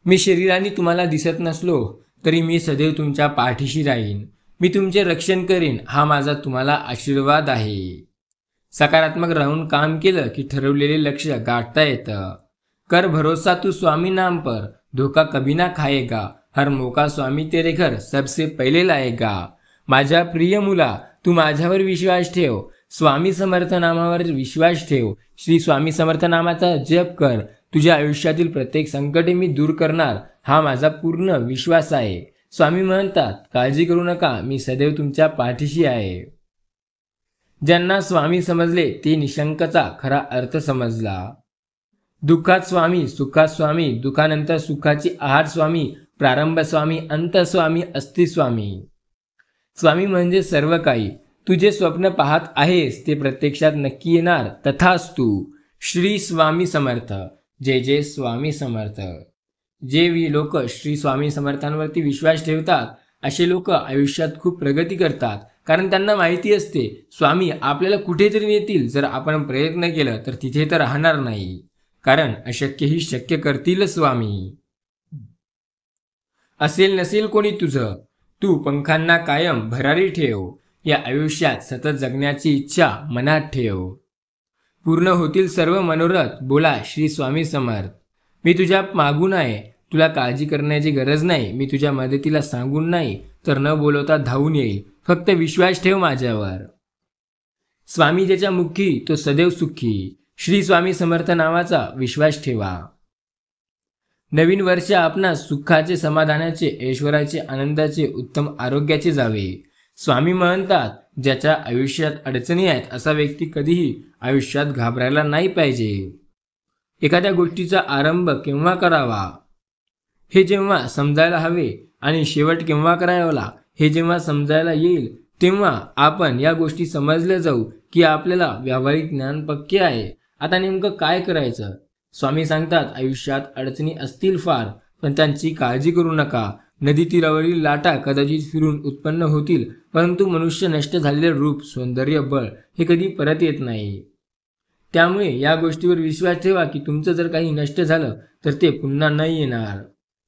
Speaker 1: मी शरीराने तुम्हाला दिसत नसलो तरी मी सदैव तुमच्या पाठीशी राहीन, मी तुमचे रक्षण करेन, हा माझा तुम्हाला आशीर्वाद आहे। सकारात्मक राहून काम केलं की ठरवलेले लक्ष्य गाठता येतं। कर भरोसा तू स्वामी नाम पर, धोखा कभी ना खाएगा, हर मौका स्वामी तेरे घर सबसे पहिले लाएगा। माझ्या प्रिय मुला, तू माझ्यावर विश्वास ठेव, स्वामी समर्थ नामावर विश्वास ठेव। श्री स्वामी समर्थ नामाचा जप कर, तुझ्या आयुष्यातील प्रत्येक संकटे मी दूर करणार, हा माझा पूर्ण विश्वास आहे। स्वामी म्हणतात, काळजी करू नका, मी सदैव तुमच्या पाठीशी आहे। ज्यांना स्वामी समजले ते निशंकचा खरा अर्थ समजला। दुःखात स्वामी, सुखात स्वामी, दुःखानंतर सुखाची आहार स्वामी, प्रारंभ स्वामी, अंत स्वामी, अस्ति स्वामी। स्वामी म्हणजे सर्व काही। तू जे स्वप्न पाहत आहेस ते प्रत्यक्षात नक्की येणार, तथास्तु। श्री स्वामी समर्थ, जय जय स्वामी समर्थ। जे लोक श्री स्वामी समर्थांवरती विश्वास ठेवतात असे लोक आयुष्यात खूप प्रगती करतात, कारण त्यांना माहिती असते स्वामी आपल्याला कुठेतरी नेतील। जर आपण प्रयत्न केला तर तिथे तर राहणार नाही, कारण अशक्य ही शक्य करतील स्वामी। असेल नसेल कोणी तुझं, तू पंखांना कायम भरारी ठेव। या आयुष्यात सतत जगण्याची इच्छा मनात ठेव। पूर्ण होतील सर्व मनोरथ, बोला श्री स्वामी समर्थ। मी तुझ्या मागून आहे, तुला काळजी करण्याची गरज नाही। मी तुझ्या मदतीला सांगून नाही तर न बोलवता धावून येईल, फक्त विश्वास ठेव माझ्यावर। स्वामी ज्याच्या मुखी तो सदैव सुखी। श्री स्वामी समर्थ नावाचा विश्वास ठेवा। नवीन वर्ष आपणास सुखाचे, समाधानाचे, ऐश्वर्याचे, आनंदाचे, उत्तम आरोग्याचे जावे। स्वामी म्हणतात, ज्याच्या आयुष्यात अडचणी आहेत असा व्यक्ती कधीही आयुष्यात घाबरायला नाही पाहिजे। एखाद्या गोष्टीचा आरंभ केव्हा करावा हे जेव्हा समजायला हवे आणि शेवट केव्हा करायला हे जेव्हा समजायला येईल तेव्हा आपण या गोष्टी समजल्या जाऊ की आपल्याला व्यावहारिक ज्ञान पक्के आहे। आता नेमकं काय करायचं? स्वामी सांगतात, आयुष्यात अडचणी असतील फार, पण त्यांची काळजी करू नका। नदी तीरावरील लाटा कदाचित फिरून उत्पन्न होतील, परंतु मनुष्य नष्ट झालेले रूप, सौंदर्य, बळ हे कधी परत येत नाही। त्यामुळे या गोष्टीवर विश्वास ठेवा की तुमचं जर काही नष्ट झालं तर ते पुन्हा नाही येणार.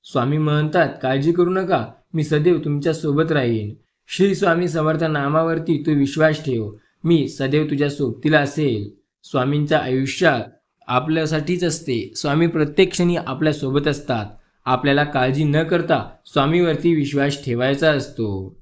Speaker 1: स्वामी म्हणतात, काळजी करू नका, मी सदैव तुमच्या सोबत राहीन. श्री स्वामी समर्थ नामावरती तू विश्वास ठेव, मी सदैव तुझ्या सोबतीला असेल. स्वामींच्या आयुष्यात आपल्यासाठीच असते. स्वामी प्रत्येक क्षणी आपल्या सोबत असतात. आपल्याला काळजी न करता स्वामीवरती विश्वास ठेवायचा असतो.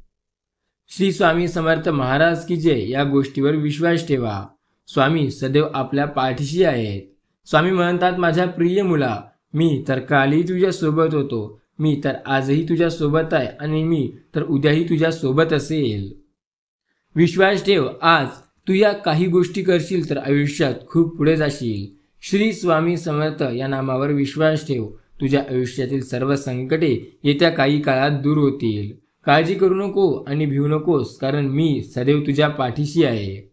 Speaker 1: श्री स्वामी समर्थ महाराज की जय. या गोष्टीवर विश्वास ठेवा, स्वामी सदैव आपल्या पाठीशी आहेत. स्वामी म्हणतात, माझ्या प्रिय मुला, मी तर कालही तुझ्या सोबत होतो, मी तर आजही तुझ्या सोबत आहे आणि मी तर उद्याही तुझ्या सोबत असेल. विश्वास ठेव, आज तू या काही गोष्टी करशील तर आयुष्यात खूप पुढे जाशील. श्री स्वामी समर्थ या नामावर विश्वास ठेव, तुझ्या आयुष्यातील सर्व संकटे येत्या काही काळात दूर होतील. काळजी करू नको आणि भिवू नकोस, कारण मी सदैव तुझ्या पाठीशी आहे.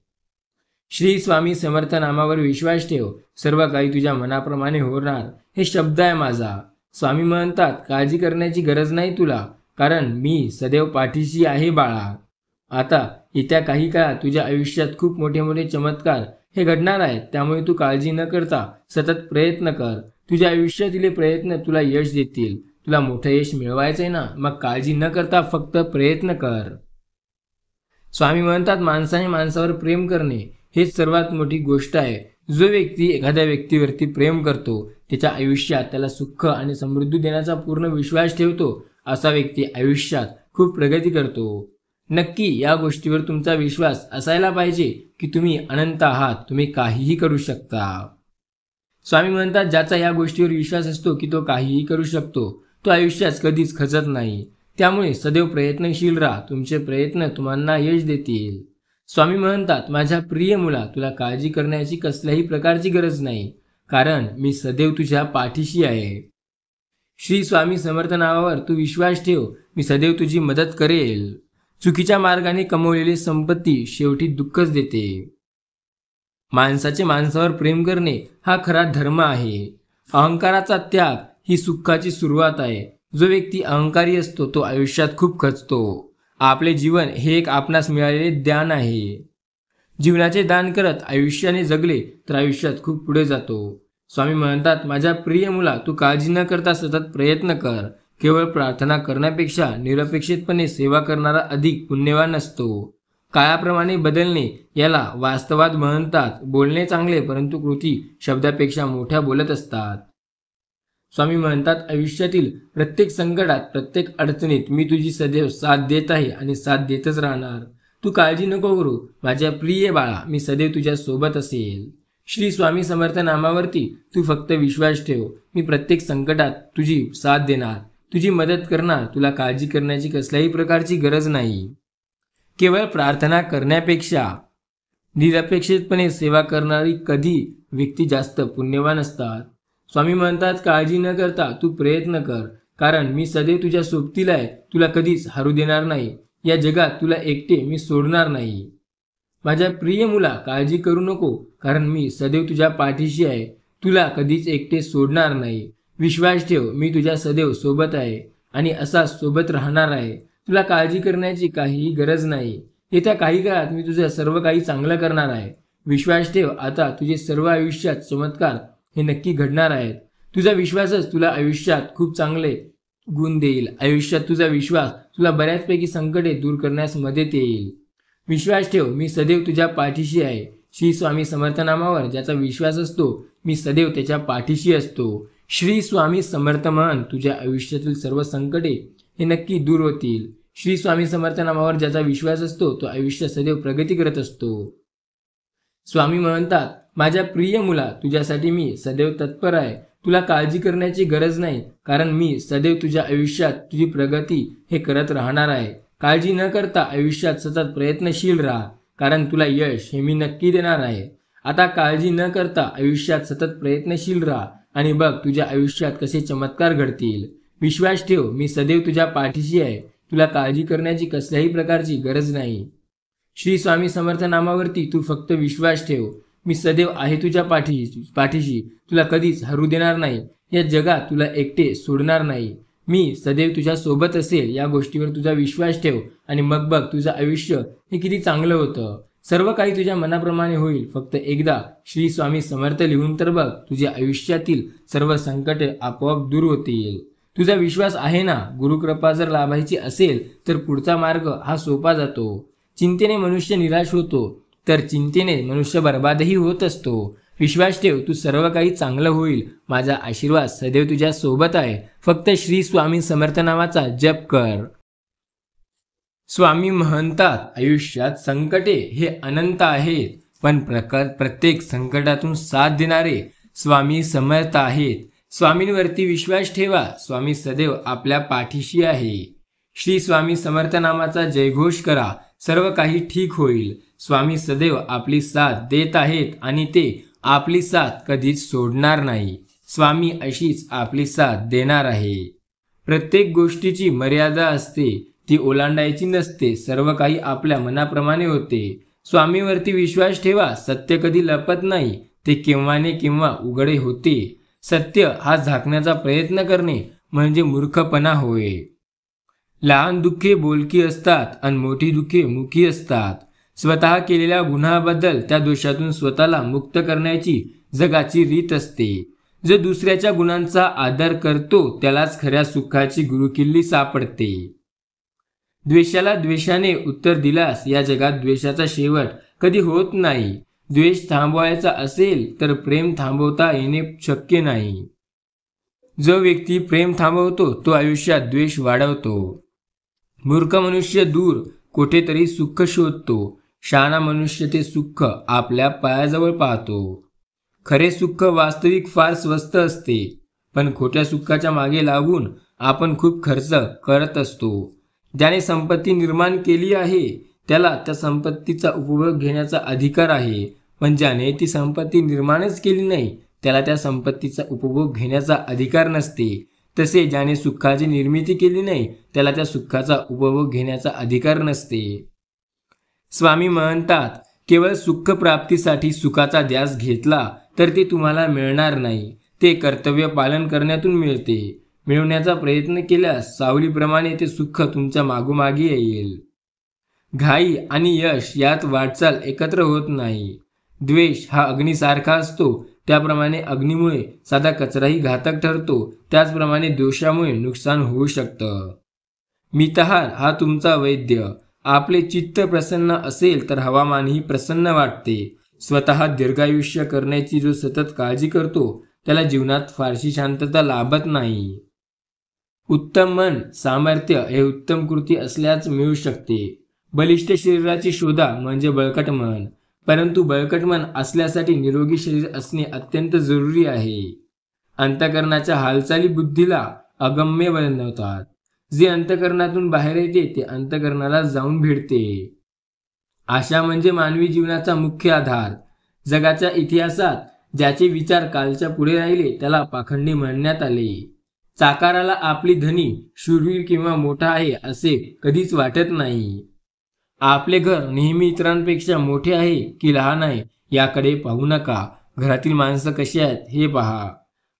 Speaker 1: श्री स्वामी समर्थ नामावर विश्वास ठेव, सर्व काही तुझ्या मनाप्रमाणे होणार, हे शब्द आहे माझा. स्वामी म्हणतात, काळजी करण्याची गरज नाही तुला, कारण मी सदैव पाठीशी आहे बाळा. आता येत्या काही काळात तुझ्या आयुष्यात खूप मोठे मोठे चमत्कार हे घडणार आहेत. त्यामुळे तू काळजी न करता सतत प्रयत्न कर. तुझ्या आयुष्यातील प्रयत्न तुला यश देतील. तुला मोठं यश मिळवायचंय ना, मग काळजी न करता फक्त प्रयत्न कर. स्वामी म्हणतात, माणसाने माणसावर प्रेम करणे हेच सर्वात मोठी गोष्ट आहे. जो व्यक्ती एखाद्या व्यक्तीवरती प्रेम करतो, त्याच्या आयुष्यात त्याला सुख आणि समृद्धी देण्याचा पूर्ण विश्वास ठेवतो, असा व्यक्ती आयुष्यात खूप प्रगती करतो. नक्की या गोष्टीवर तुमचा विश्वास असायला पाहिजे की तुम्ही अनंत आहात, तुम्ही काहीही करू शकता. स्वामी म्हणतात, ज्याचा या गोष्टीवर विश्वास असतो की तो काहीही करू शकतो, तो आयुष्यात कधीच खचत नाही. त्यामुळे सदैव प्रयत्नशील राहा, तुमचे प्रयत्न तुम्हाला यश देतील. स्वामी म्हणतात, माझ्या प्रिय मुला, तुला काळजी करण्याची कसल्याही प्रकारची गरज नाही, कारण मी सदैव तुझ्या पाठीशी आहे. श्री स्वामी समर्थ नावावर तू विश्वास ठेव, मी सदैव तुझी मदत करेल. चुकीच्या मार्गाने कमवलेली संपत्ती शेवटी दुःखच देते. माणसाचे माणसावर प्रेम करणे हा खरा धर्म आहे. अहंकाराचा त्याग ही सुखाची सुरुवात आहे. जो व्यक्ती अहंकारी असतो तो आयुष्यात खूप खचतो. आपले जीवन हे एक आपणास मिळालेले दान आहे. जीवनाचे दान करत आयुष्याने जगले तर आयुष्यात खूप पुढे जातो. स्वामी म्हणतात, माझ्या प्रिय मुला, तू काळजी न करता सतत प्रयत्न कर. केवळ प्रार्थना करण्यापेक्षा निरपेक्षितपणे सेवा करणारा अधिक पुण्यवान असतो. काळाप्रमाणे बदलणे याला वास्तवात म्हणतात. बोलणे चांगले, परंतु कृती शब्दापेक्षा मोठ्या बोलत असतात. स्वामी म्हणतात, आयुष्यातील प्रत्येक संकटात, प्रत्येक अडचणीत मी तुझी सदैव साथ देत आहे आणि साथ देतच राहणार. तू काळजी नको करू माझ्या प्रिय बाळा, मी सदैव तुझ्या सोबत असेल. श्री स्वामी समर्थ नामावरती तू फक्त विश्वास ठेव, मी प्रत्येक संकटात तुझी साथ देणार, तुझी मदत करणार. तुला काळजी करण्याची कसल्याही प्रकारची गरज नाही. केवळ प्रार्थना करण्यापेक्षा निरपेक्षितपणे सेवा करणारी कधी व्यक्ती जास्त पुण्यवान असतात. स्वामी म्हणतात, काळजी न करता तू प्रयत्न कर, कारण मी सदैव तुझ्या सोबतीला आहे. तुला कधीच हरू देणार नाही. या जगात तुला एकटे मी सोडणार नाही. माझ्या प्रिय मुला, काळजी करू नको, कारण मी सदैव तुझ्या पाठीशी आहे. तुला कधीच एकटे सोडणार नाही. विश्वास ठेव, मी तुझ्या सदैव सोबत आहे आणि असाच सोबत राहणार आहे. तुला काळजी करण्याची काहीही गरज नाही. येत्या काही काळात मी तुझं सर्व काही चांगलं करणार आहे. विश्वास ठेव, आता तुझे सर्व आयुष्यात चमत्कार हे नक्की घडणार आहेत. तुझा विश्वासच तुला आयुष्यात खूप चांगले गुण देईल. आयुष्यात तुझा विश्वास तुला बऱ्याचपैकी संकटे दूर करण्यास मदत येईल. विश्वास ठेव, मी सदैव तुझ्या पाठीशी आहे. श्री स्वामी समर्थ नामावर ज्याचा विश्वास असतो, मी सदैव त्याच्या पाठीशी असतो. श्री स्वामी समर्थ म्हण, तुझ्या आयुष्यातील सर्व संकटे हे नक्की दूर होतील. श्री स्वामी समर्थ नामावर ज्याचा विश्वास असतो तो आयुष्यात सदैव प्रगती करत असतो. स्वामी म्हणतात, माझ्या प्रिय मुला, तुझ्यासाठी मी सदैव तत्पर आहे. तुला काळजी करण्याची गरज नाही, कारण मी सदैव तुझ्या आयुष्यात तुझी प्रगती हे करत राहणार आहे. काळजी न करता आयुष्यात सतत प्रयत्नशील राहा, कारण तुला यश हे मी नक्की देणार आहे. आता काळजी न करता आयुष्यात सतत प्रयत्नशील राहा आणि बघ तुझ्या आयुष्यात कसे चमत्कार घडतील. विश्वास ठेव, मी सदैव तुझ्या पाठीशी आहे. तुला काळजी करण्याची कसल्याही प्रकारची गरज नाही. श्री स्वामी समर्थ नामावरती तू फक्त विश्वास ठेव, मी सदैव आहे तुझ्या पाठीशी. तुला कधीच हरू देणार नाही. या जगात तुला एकटे सोडणार नाही. मी सदैव तुझ्या सोबत असेल. या गोष्टीवर तुझा विश्वास ठेव आणि मग बघ तुझं आयुष्य हे किती चांगलं होतं. सर्व काही तुझ्या मनाप्रमाणे होईल. फक्त एकदा श्री स्वामी समर्थ लिहून तर बघ, तुझ्या आयुष्यातील सर्व संकटे आपोआप दूर होतील. तुझा विश्वास आहे ना? गुरुकृपा जर लाभायची असेल तर पुढचा मार्ग हा सोपा जातो. चिंतेने मनुष्य निराश होतो, तर चिंतेने मनुष्य बर्बादही होत असतो. विश्वास ठेव, तू सर्व काही चांगलं होईल. माझा आशीर्वाद सदैव तुझ्या सोबत आहे. फक्त श्री स्वामी समर्थ नावाचा जप कर. स्वामी म्हणतात, आयुष्यात संकटे हे अनंत आहेत, पण प्रत्येक संकटातून साथ देणारे स्वामी समर्थ आहेत. स्वामींवरती विश्वास ठेवा. स्वामी सदैव आपल्या पाठीशी आहे. श्री स्वामी समर्थ नामाचा जयघोष करा. सर्व काही ठीक होईल. स्वामी सदैव आपली साथ देत आहेत आणि ते आपली साथ कधीच सोडणार नाही. स्वामी अशीच आपली साथ देणार आहे. प्रत्येक गोष्टीची मर्यादा असते, ती ओलांडायची नसते. सर्व काही आपल्या मनाप्रमाणे होते. स्वामीवरती विश्वास ठेवा. सत्य कधी लपत नाही, ते केव्हाने केव्हा उघडे होते. सत्य हा झाकण्याचा प्रयत्न करणे म्हणजे मूर्खपणा होय. लहान दुःखे बोलकी असतात आणि मोठी दुःखे मुखी असतात. स्वतः केलेल्या गुन्ह्याबद्दल त्या दोषातून स्वतःला मुक्त करण्याची जगाची रीत असते. जो दुसऱ्याच्या गुणांचा आदर करतो त्यालाच खऱ्या सुखाची गुरुकिल्ली सापडते. द्वेषाला द्वेषाने उत्तर दिलास या जगात द्वेषाचा शेवट कधी होत नाही. द्वेष थांबवायचा असेल तर प्रेम थांबवता येणे शक्य नाही. जो व्यक्ती प्रेम थांबवतो तो आयुष्यात द्वेष वाढवतो. मूर्ख मनुष्य दूर कुठेतरी सुख शोधतो. शहाणा मनुष्य ते सुख आपल्या पायाजवळ पाहतो. खरे सुख वास्तविक फार स्वस्त असते, पण खोट्या सुखाच्या मागे लागून आपण खूप खर्च करत असतो. ज्याने संपत्ती निर्माण केली आहे त्याला त्या संपत्तीचा उपभोग घेण्याचा अधिकार आहे, पण ज्याने ती संपत्ती निर्माणच केली नाही त्याला त्या संपत्तीचा उपभोग घेण्याचा अधिकार नसते. तसे ज्याने सुखाची निर्मिती केली नाही त्याला त्या सुखाचा उपभोग घेण्याचा अधिकार नसते. स्वामी म्हणतात, केवळ सुख प्राप्तीसाठी सुखाचा ध्यास घेतला तर ते तुम्हाला मिळणार नाही. ते कर्तव्य पालन करण्यातून मिळते. मिळवण्याचा प्रयत्न केल्यास सावलीप्रमाणे ते सुख तुमच्या मागोमागे येईल. घाई आणि यश यात वाटचाल एकत्र होत नाही. द्वेष हा अग्नीसारखा असतो, त्याप्रमाणे अग्नीमुळे साधा कचराही घातक ठरतो, त्याचप्रमाणे दोषामुळे नुकसान होऊ शकतं. मिताहार हा तुमचा वैद्य. आपले चित्त प्रसन्न असेल तर हवामानही प्रसन्न वाटते. स्वतः दीर्घायुष्य करण्याची जो सतत काळजी करतो त्याला जीवनात फारशी शांतता लाभत नाही. उत्तम मन सामर्थ्य हे उत्तम कृती असल्यास मिळू शकते. बलिष्ठ शरीराची शोधा म्हणजे बळकट मन, परंतु बळकट मन असल्यासाठी निरोगी शरीर असणे अत्यंत जरुरी आहे. अंतःकरणाच्या हालचाली बुद्धीला अगम्य बनवतात. जे अंतःकरणातून बाहेर येते ते अंतःकरणाला जाऊन भिडते. आशा म्हणजे मानवी जीवनाचा मुख्य आधार. जगाच्या इतिहासात ज्याचे विचार कालच्या पुढे राहिले त्याला पाखंडी म्हणण्यात आले. चाकाराला आपली धनी शूरवीर किंवा मोठा आहे असे कधीच वाटत नाही. आपले घर नेहमी इतरांपेक्षा मोठे आहे की लहान आहे याकडे पाहू नका. घरातील माणसं कशी आहेत हे पहा.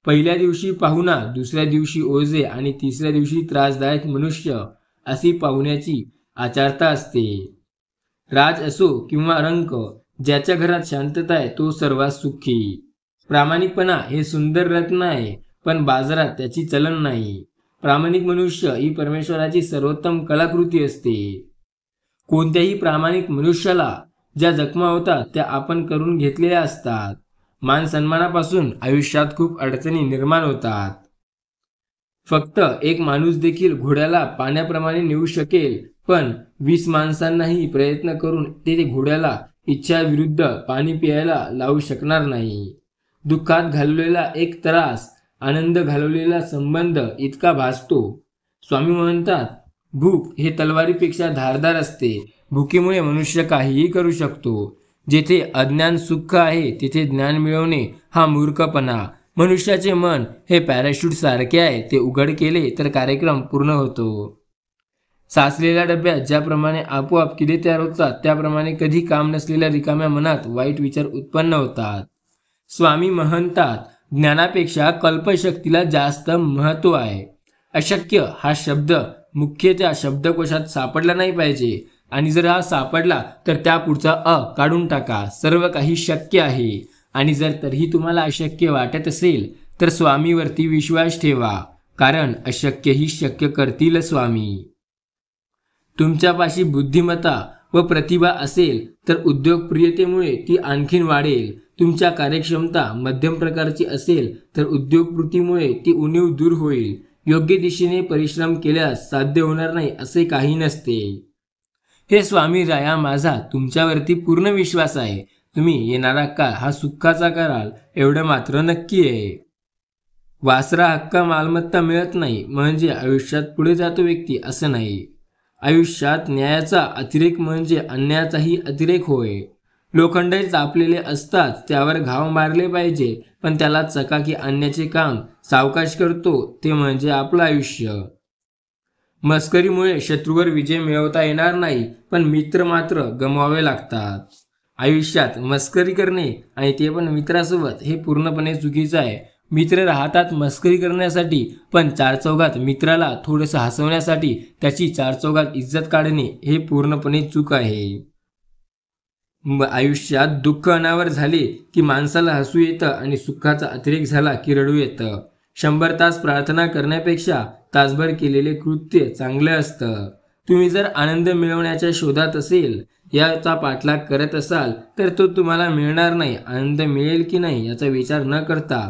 Speaker 1: पहिल्या दिवशी पाहुणा, दुसऱ्या दिवशी ओझे आणि तिसऱ्या दिवशी त्रासदायक मनुष्य अशी पाहुण्याची आचारता असते. राज असो किंवा रंक, ज्याच्या घरात शांतता आहे तो सर्वात सुखी. प्रामाणिकपणा हे सुंदर रत्न आहे, पण बाजारात त्याची चलन नाही. प्रामाणिक मनुष्य ही परमेश्वराची सर्वोत्तम कलाकृती असते. कोणत्याही प्रामाणिक मनुष्याला ज्या जखमा होतात त्या आपण करून घेतलेल्या असतात. मान सन्मानापासून आयुष्यात खूप अडचणी निर्माण होतात. फक्त एक माणूस देखील घोड्याला पाण्याप्रमाणे नेऊ शकेल, पण 20 माणसांनाही प्रयत्न करून ते घोड्याला इच्छाविरुद्ध पाणी प्यायला लावू शकणार नाही. दुःखात घालवलेला एक त्रास आनंद घालवलेला संबंध इतका भासतो. स्वामी म्हणतात, भूक हे तलवारीपेक्षा धारदार असते. भुकीमुळे मनुष्य काहीही करू शकतो. जेथे अज्ञान सुख आहे तिथे ज्ञान मिळवणे हा मूर्खपणा. मनुष्याचे मन हे पॅराशूट सारखे आहे, ते उघड केले तर कार्यक्रम पूर्ण होतो. साचलेल्या डब्यात ज्याप्रमाणे आपोआप किडे तयार होतात त्याप्रमाणे कधी काम नसलेल्या रिकाम्या मनात वाईट विचार उत्पन्न होतात. स्वामी म्हणतात, ज्ञानापेक्षा कल्पशक्तीला जास्त महत्त्व आहे. अशक्य हा शब्द मुख्य त्या शब्दकोशात सापडला नाही पाहिजे. आणि जर हा सापडला तर त्या पुढचा अ काढून टाका. सर्व काही शक्य आहे. आणि जर तरीही तुम्हाला अशक्य वाटत असेल तर स्वामीवरती विश्वास ठेवा, कारण अशक्यही शक्य करतील स्वामी. तुमच्यापाशी बुद्धिमत्ता व प्रतिभा असेल तर उद्योगप्रियतेमुळे ती आणखीन वाढेल. तुमच्या कार्यक्षमता मध्यम प्रकारची असेल तर उद्योगवृत्तीमुळे ती उणीव दूर होईल. योग्य दिशेने परिश्रम केल्यास साध्य होणार नाही असे काही नसते. हे स्वामी राया, माझा तुमच्यावरती पूर्ण विश्वास आहे. तुम्ही येणारा काळ हा सुखाचा कराल एवढं मात्र नक्की आहे. वासरा हक्का मालमत्ता मिळत नाही म्हणजे आयुष्यात पुढे जातो व्यक्ती असं नाही. आयुष्यात न्यायाचा अतिरेक म्हणजे अन्यायाचाही अतिरेक होय. लोखंडही तापलेले असतात, त्यावर घाव मारले पाहिजे, पण त्याला चकाकी आणण्याचे काम सावकाश करतो ते म्हणजे आपलं आयुष्य. मस्करीमुळे शत्रूवर विजय मिळवता येणार नाही, पण मित्र मात्र गमवावे लागतात. आयुष्यात मस्करी करणे आणि ते पण मित्रासोबत हे पूर्णपणे चुकीचं आहे. मित्र राहतात मस्करी करण्यासाठी, पण चारचौघात मित्राला थोडंसं हसवण्यासाठी त्याची चारचौघात इज्जत काढणे हे पूर्णपणे चूक आहे. आयुष्यात दुःख अनावर झाले की माणसाला हसू येतं आणि सुखाचा अतिरेक झाला की रडू येतं. 100 तास प्रार्थना करण्यापेक्षा तासभर केलेले कृत्य चांगलं असतं. तुम्ही जर आनंद मिळवण्याच्या शोधात असेल, याचा पाठलाग करत असाल तर तो तुम्हाला मिळणार नाही. आनंद मिळेल की नाही याचा विचार न करता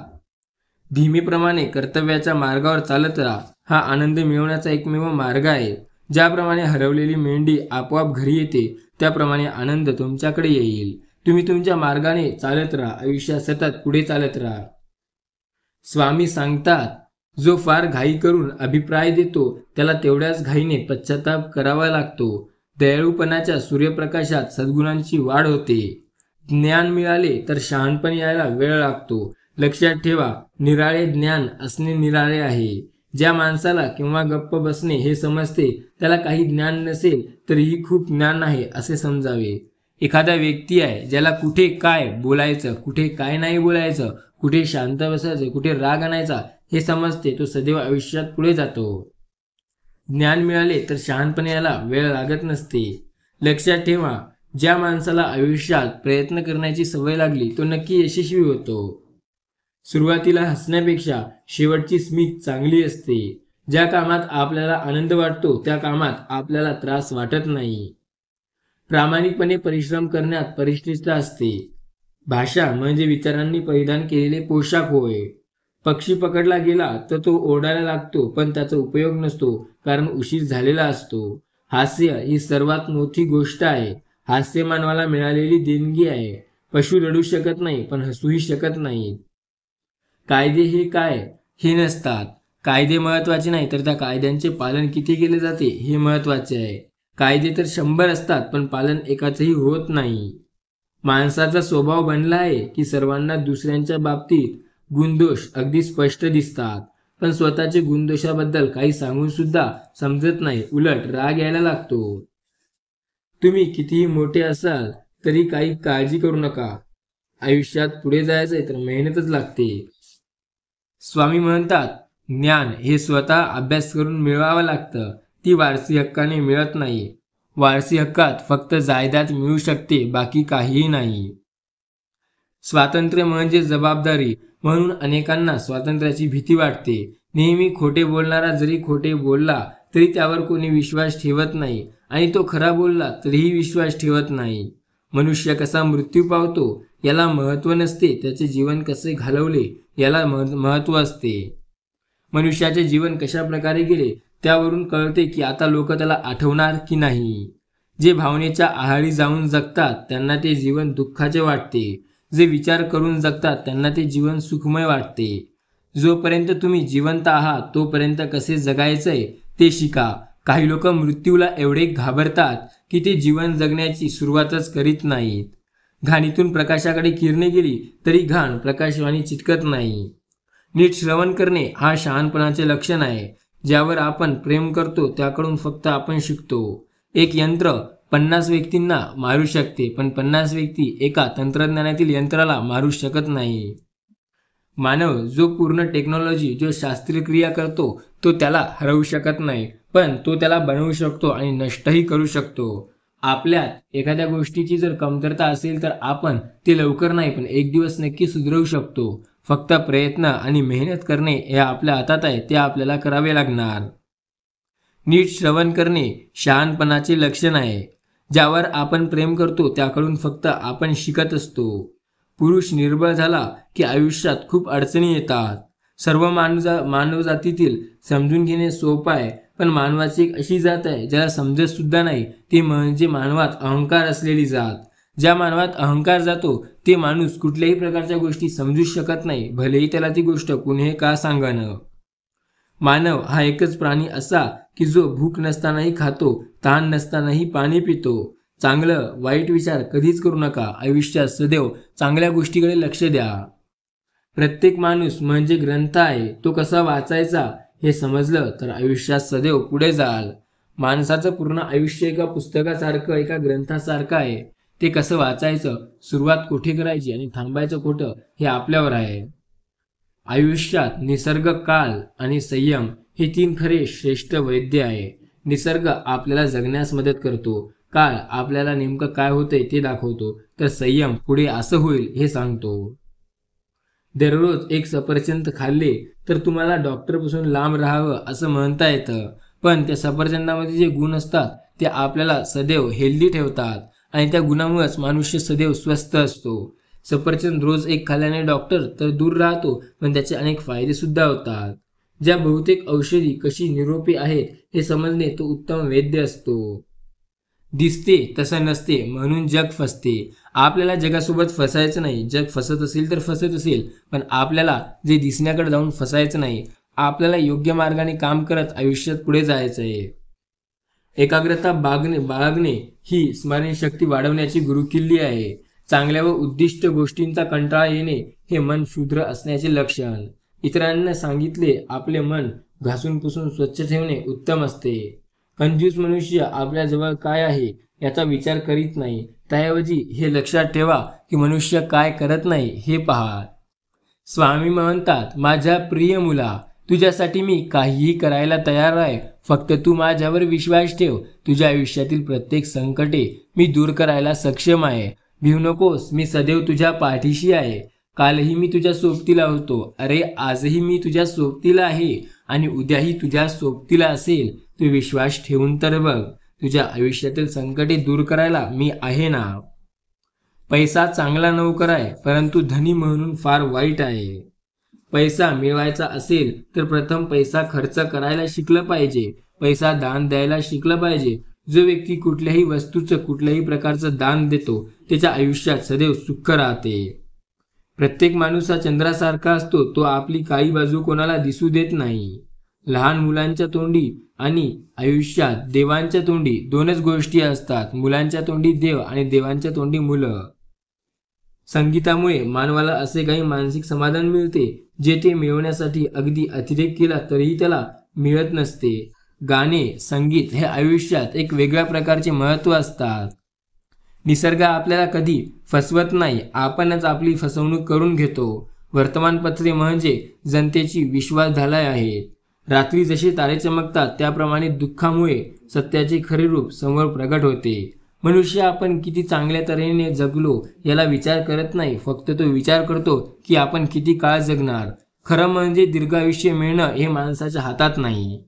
Speaker 1: धीमेप्रमाणे कर्तव्याच्या मार्गावर चालत राहा. हा आनंद मिळवण्याचा एकमेव मार्ग आहे. ज्याप्रमाणे हरवलेली मेंढी आपोआप घरी येते त्याप्रमाणे आनंद तुमच्याकडे येईल. तुम्ही तुमच्या मार्गाने चालत राहा. आयुष्यात सतत पुढे चालत राहा. स्वामी सांगतात, जो फार घाई करून अभिप्राय देतो त्याला तेवढ्याच घाईने पश्चाताप करावा लागतो. दयाळूपणाच्या सूर्यप्रकाशात सद्गुणांची वाढ होते. ज्ञान मिळाले तर शहाणपण यायला वेळ लागतो. लक्षात ठेवा, निराळे ज्ञान असणे निराळे आहे. ज्या माणसाला किंवा गप्प बसणे हे समजते त्याला काही ज्ञान नसेल तरीही खूप ज्ञान आहे असे समजावे. एखादा व्यक्ती आहे ज्याला कुठे काय बोलायचं, कुठे काय नाही बोलायचं, कुठे शांत बसायचं, कुठे राग आणायचा हे समजते, तो सदैव आयुष्यात पुढे जातो. ज्ञान मिळाले तर शहाणपण यायला वेळ लागत नसते. लक्षात ठेवा, ज्या माणसाला आयुष्यात प्रयत्न करण्याची सवय लागली तो नक्की यशस्वी होतो. सुरुवातीला हसण्यापेक्षा शेवटची स्मित चांगली असते. ज्या कामात आपल्याला आनंद वाटतो त्या कामात आपल्याला त्रास वाटत नाही. प्रामाणिकपणे परिश्रम करण्यात परिश्लिष्टता असते. भाषा म्हणजे विचारांनी परिधान केलेले पोशाख होय. पक्षी पकडला गेला तर तो ओरडायला लागतो, पण त्याचा उपयोग नसतो कारण उशीर झालेला असतो. हास्य ही सर्वात मोठी गोष्ट आहे. हास्य मानवाला मिळालेली देणगी आहे. पशु रडू शकत नाही पण हसूही शकत नाहीत. कायदे हे काय हे नसतात. कायदे महत्त्वाचे नाही तर त्या कायद्यांचे पालन किती केले जाते हे महत्त्वाचे आहे. कायदे तर 100 असतात पण पालन एकाचंही होत नाही. माणसाचा स्वभाव बनला आहे की सर्वांना दुसऱ्यांच्या बाबतीत गुणदोष अगदी स्पष्ट दिसतात, पण स्वतःचे गुणदोषाबद्दल काही सांगून सुद्धा समजत नाही. उलट राग यायला लागतो. तुम्ही कितीही मोठे असाल तरी काही काळजी करू नका. आयुष्यात पुढे जायचंय तर मेहनतच लागते. स्वामी म्हणतात, ज्ञान हे स्वतः अभ्यास करून मिळवावं लागतं. ती वारसी हक्काने मिळत नाही. वारसी हक्कात फक्त जायदाद मिळू शकते, बाकी काहीही नाही. स्वातंत्र्य म्हणजे जबाबदारी, म्हणून अनेकांना स्वातंत्र्याची भीती वाटते. नेहमी खोटे बोलणारा जरी खोटे बोलला तरी त्यावर कोणी विश्वास ठेवत नाही आणि तो खरा बोलला तरीही विश्वास ठेवत नाही. मनुष्य कसा मृत्यू पावतो याला महत्त्व नसते, त्याचे जीवन कसे घालवले याला महत्त्व असते. मनुष्याचे जीवन कशा प्रकारे गेले त्यावरून कळते की आता लोक त्याला आठवणार की नाही. जे भावनेच्या आहारी जाऊन जगतात त्यांना ते जीवन दुःखाचे वाटते. जे विचार करून जगतात त्यांना ते जीवन सुखमय वाटते. जोपर्यंत तुम्ही जिवंत आहात तोपर्यंत कसे जगायचंय ते शिका. काही लोक मृत्यूला एवढे घाबरतात की ते जीवन जगण्याची सुरुवातच करीत नाहीत. घाणीतून प्रकाशाकडे किरणे गेली तरी घाण प्रकाशवाणी चिटकत नाही. नीट श्रवण करणे हा शहाणपणाचे लक्षण आहे. ज्यावर आपण प्रेम करतो त्याकडून फक्त आपण शिकतो. एक यंत्र 50 व्यक्तींना मारू शकते, पण 50 व्यक्ती एका तंत्रज्ञानातील यंत्राला मारू शकत नाही. मानव जो पूर्ण टेक्नॉलॉजी, जो शास्त्रीय क्रिया करतो तो त्याला हरवू शकत नाही, पण तो त्याला बनवू शकतो आणि नष्टही करू शकतो. आपल्यात एखाद्या गोष्टीची जर कमतरता असेल तर आपण ते लवकर नाही पण एक दिवस नक्की सुधरवू शकतो. फक्त प्रयत्न आणि मेहनत करणे हे आपल्या हातात आहे, ते आपल्याला करावे लागणार. नीट श्रवण करणे शहाणपणाचे लक्षण आहे. ज्यावर आपण प्रेम करतो त्याकडून फक्त आपण शिकत असतो. पुरुष निर्बळ झाला की आयुष्यात खूप अडचणी येतात. सर्व मानवजातीतील समजून घेणे सोपं आहे, पण मानवाची एक अशी जात आहे ज्याला समजत सुद्धा नाही, ती म्हणजे मानवात अहंकार असलेली जात. ज्या मानवात अहंकार जातो ते माणूस कुठल्याही प्रकारच्या गोष्टी समजू शकत नाही, भलेही त्याला ती गोष्ट कुणीही का सांगानं. मानव हा एकच प्राणी असा की जो भूक नसतानाही खातो, तहान नसतानाही पाणी पितो. चांगलं वाईट विचार कधीच करू नका. आयुष्यात सदैव चांगल्या गोष्टीकडे लक्ष द्या. प्रत्येक माणूस म्हणजे ग्रंथ आहे, तो कसा वाचायचा हे समजलं तर आयुष्यात सदैव पुढे जाल. माणसाचं पूर्ण आयुष्य एका पुस्तकासारखं, एका ग्रंथासारखं आहे. ते कसं वाचायचं, सुरुवात कुठे करायची आणि थांबायचं कुठं हे आपल्यावर आहे. आयुष्यात निसर्ग, काल आणि संयम हे 3 खरे श्रेष्ठ वैद्य आहे. निसर्ग आपल्याला जगण्यास मदत करतो, काळ आपल्याला नेमकं काय होतंय ते दाखवतो, तर संयम पुढे असं होईल हे सांगतो. दररोज एक सफरचंद खाल्ले तर तुम्हाला डॉक्टरपासून लांब राहावं असं म्हणता येतं, पण त्या सफरचंदामध्ये जे गुण असतात ते आपल्याला सदैव हेल्दी ठेवतात आणि त्या गुणामुळेच मनुष्य सदैव स्वस्थ असतो. सफरचंद रोज एक खाल्ल्याने डॉक्टर तर दूर राहतो, पण त्याचे अनेक फायदे सुद्धा होतात. ज्या बहुतेक औषधी कशी निरोपी आहेत हे समजणे तो उत्तम वैद्य असतो. दिसते तसं नसते म्हणून जग फसते. आपल्याला जगासोबत फसायचं नाही. जग फसत असेल तर फसत असेल, पण आपल्याला जे दिसण्याकडे जाऊन फसायचं नाही. आपल्याला योग्य मार्गाने काम करत आयुष्यात पुढे जायचं आहे. एकाग्रता बाळगणे ही स्मरणशक्ती वाढवण्याची गुरुकिल्ली आहे. चांगल्या व उद्दिष्ट गोष्टींचा कंटाळा येणे हे मन शुद्र असण्याचे लक्षण. इतरांना सांगितले आपले मन घासून पुसून स्वच्छ ठेवणे उत्तम असते. कंजूस मनुष्य आपल्याजवळ काय आहे याचा विचार करीत नाही, त्याऐवजी हे लक्षात ठेवा की मनुष्य काय करत नाही हे पहा. स्वामी म्हणतात, माझ्या प्रिय मुला, तुझ्यासाठी मी काहीही करायला तयार आहे. फक्त तू माझ्यावर विश्वास ठेव. तुझ्या आयुष्यातील प्रत्येक संकटे मी दूर करायला सक्षम आहे. भिवू नकोस, मी सदैव तुझ्या पाठीशी आहे. कालही मी तुझ्या सोबतीला होतो. अरे आजही मी तुझ्या सोबतीला आहे आणि उद्याही तुझ्या सोबतीला असेल. तू विश्वास ठेवून तर बघ. तुझ्या आयुष्यातील संकटे दूर करायला मी आहे ना. पैसा चांगला नोकर आहे, परंतु धनी म्हणून फार वाईट आहे. पैसा मिळवायचा असेल तर प्रथम पैसा खर्च करायला शिकलं पाहिजे. पैसा दान द्यायला शिकलं पाहिजे. जो व्यक्ती कुठल्याही वस्तूचं, कुठल्याही प्रकारचं दान देतो त्याच्या आयुष्यात सदैव सुख राहते. प्रत्येक माणूस हा चंद्रासारखा असतो. तो आपली काळी बाजू कोणाला दिसू देत नाही. लहान मुलांच्या तोंडी आणि आयुष्यात देवांच्या तोंडी 2च गोष्टी असतात. मुलांच्या तोंडी देव आणि देवांच्या तोंडी मुलं. संगीतामुळे मानवाला असे काही मानसिक समाधान मिळते जे ते मिळवण्यासाठी अगदी अतिरेक केला तरीही त्याला मिळत नसते. गाणे, संगीत हे आयुष्यात एक वेगळ्या प्रकारचे महत्त्व असतात. निसर्ग आपल्याला कधी फसवत नाही, आपणच आपली फसवणूक करून घेतो. वर्तमानपत्रे म्हणजे जनतेची विश्वासढाल आहेत. रात्री जसे तारे चमकतात त्याप्रमाणे दुःखामुळे सत्याचे खरे रूप समोर प्रगट होते. मनुष्य आपण किती चांगल्या तऱ्हेने जगलो याला विचार करत नाही, फक्त तो विचार करतो की आपण किती काळ जगणार. खरं म्हणजे दीर्घायुष्य मिळणं हे माणसाच्या हातात नाही.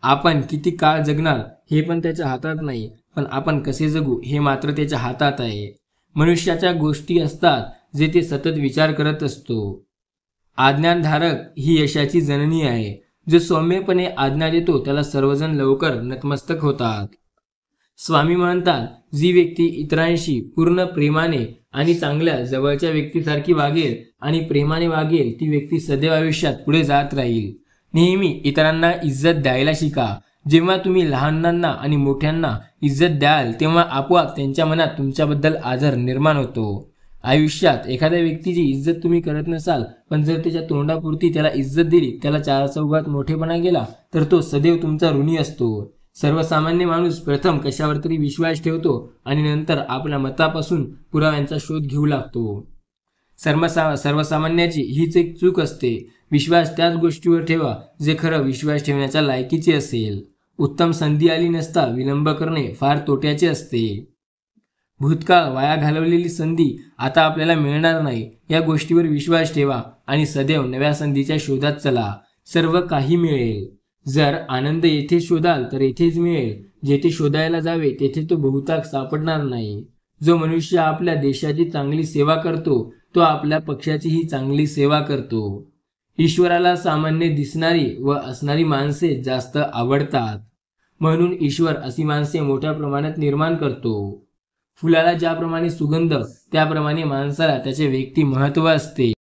Speaker 1: आपण किती काळ जगणार हे पण त्याच्या हातात नाही, पण आपण कसे जगू हे मात्र त्याच्या हातात आहे. मनुष्याच्या गोष्टी असतात जे ते सतत विचार करत असतो. आज्ञाधारक ही यशाची जननी आहे. जो सौम्यपणे आज्ञा देतो त्याला सर्वजण लवकर नतमस्तक होतात. स्वामी म्हणतात, जी व्यक्ती इतरांशी पूर्ण प्रेमाने आणि चांगल्या जवळच्या व्यक्तीसारखी वागेल आणि प्रेमाने वागेल ती व्यक्ती सदैव आयुष्यात पुढे जात राहील. नेहमी इतरांना इज्जत द्यायला शिका. जेव्हा तुम्ही लहानांना आणि मोठ्यांना इज्जत द्याल तेव्हा आपोआप त्यांच्या मनात तुमच्याबद्दल आदर निर्माण होतो. आयुष्यात एखाद्या व्यक्तीची इज्जत तुम्ही करत नसाल, पण जर त्याच्या तोंडापुरती त्याला इज्जत दिली, त्याला 4 चौघात मोठेपणा गेला, तर तो सदैव तुमचा ऋणी असतो. सर्वसामान्य माणूस प्रथम कशावर तरी विश्वास ठेवतो आणि नंतर आपल्या मतापासून पुराव्यांचा शोध घेऊ लागतो. सर्वसामान्याची हीच एक चूक असते. विश्वास त्याच गोष्टीवर ठेवा जे खरं विश्वास ठेवण्याच्या लायकीचे असेल. उत्तम संधी आली नसता विलंब करणे फार तोट्याचे असते. भूतकाळ वाया घालवलेली संधी आता आपल्याला मिळणार नाही या गोष्टीवर विश्वास ठेवा आणि सदैव नव्या संधीच्या शोधात चला. सर्व काही मिळेल. जर आनंद येथे शोधाल तर येथेच मिळेल. जेथे शोधायला जावे तेथे तो बहुतांश सापडणार नाही. जो मनुष्य आपल्या देशाची चांगली सेवा करतो तो आपल्या पक्षाचीही चांगली सेवा करतो. ईश्वराला सामान्य दिसणारी व असणारी माणसे जास्त आवडतात. म्हणून ईश्वर अशी माणसे मोठ्या प्रमाणात निर्माण करतो. फुलाला ज्याप्रमाणे सुगंध त्याप्रमाणे माणसाला त्याचे व्यक्ती महत्त्व असते.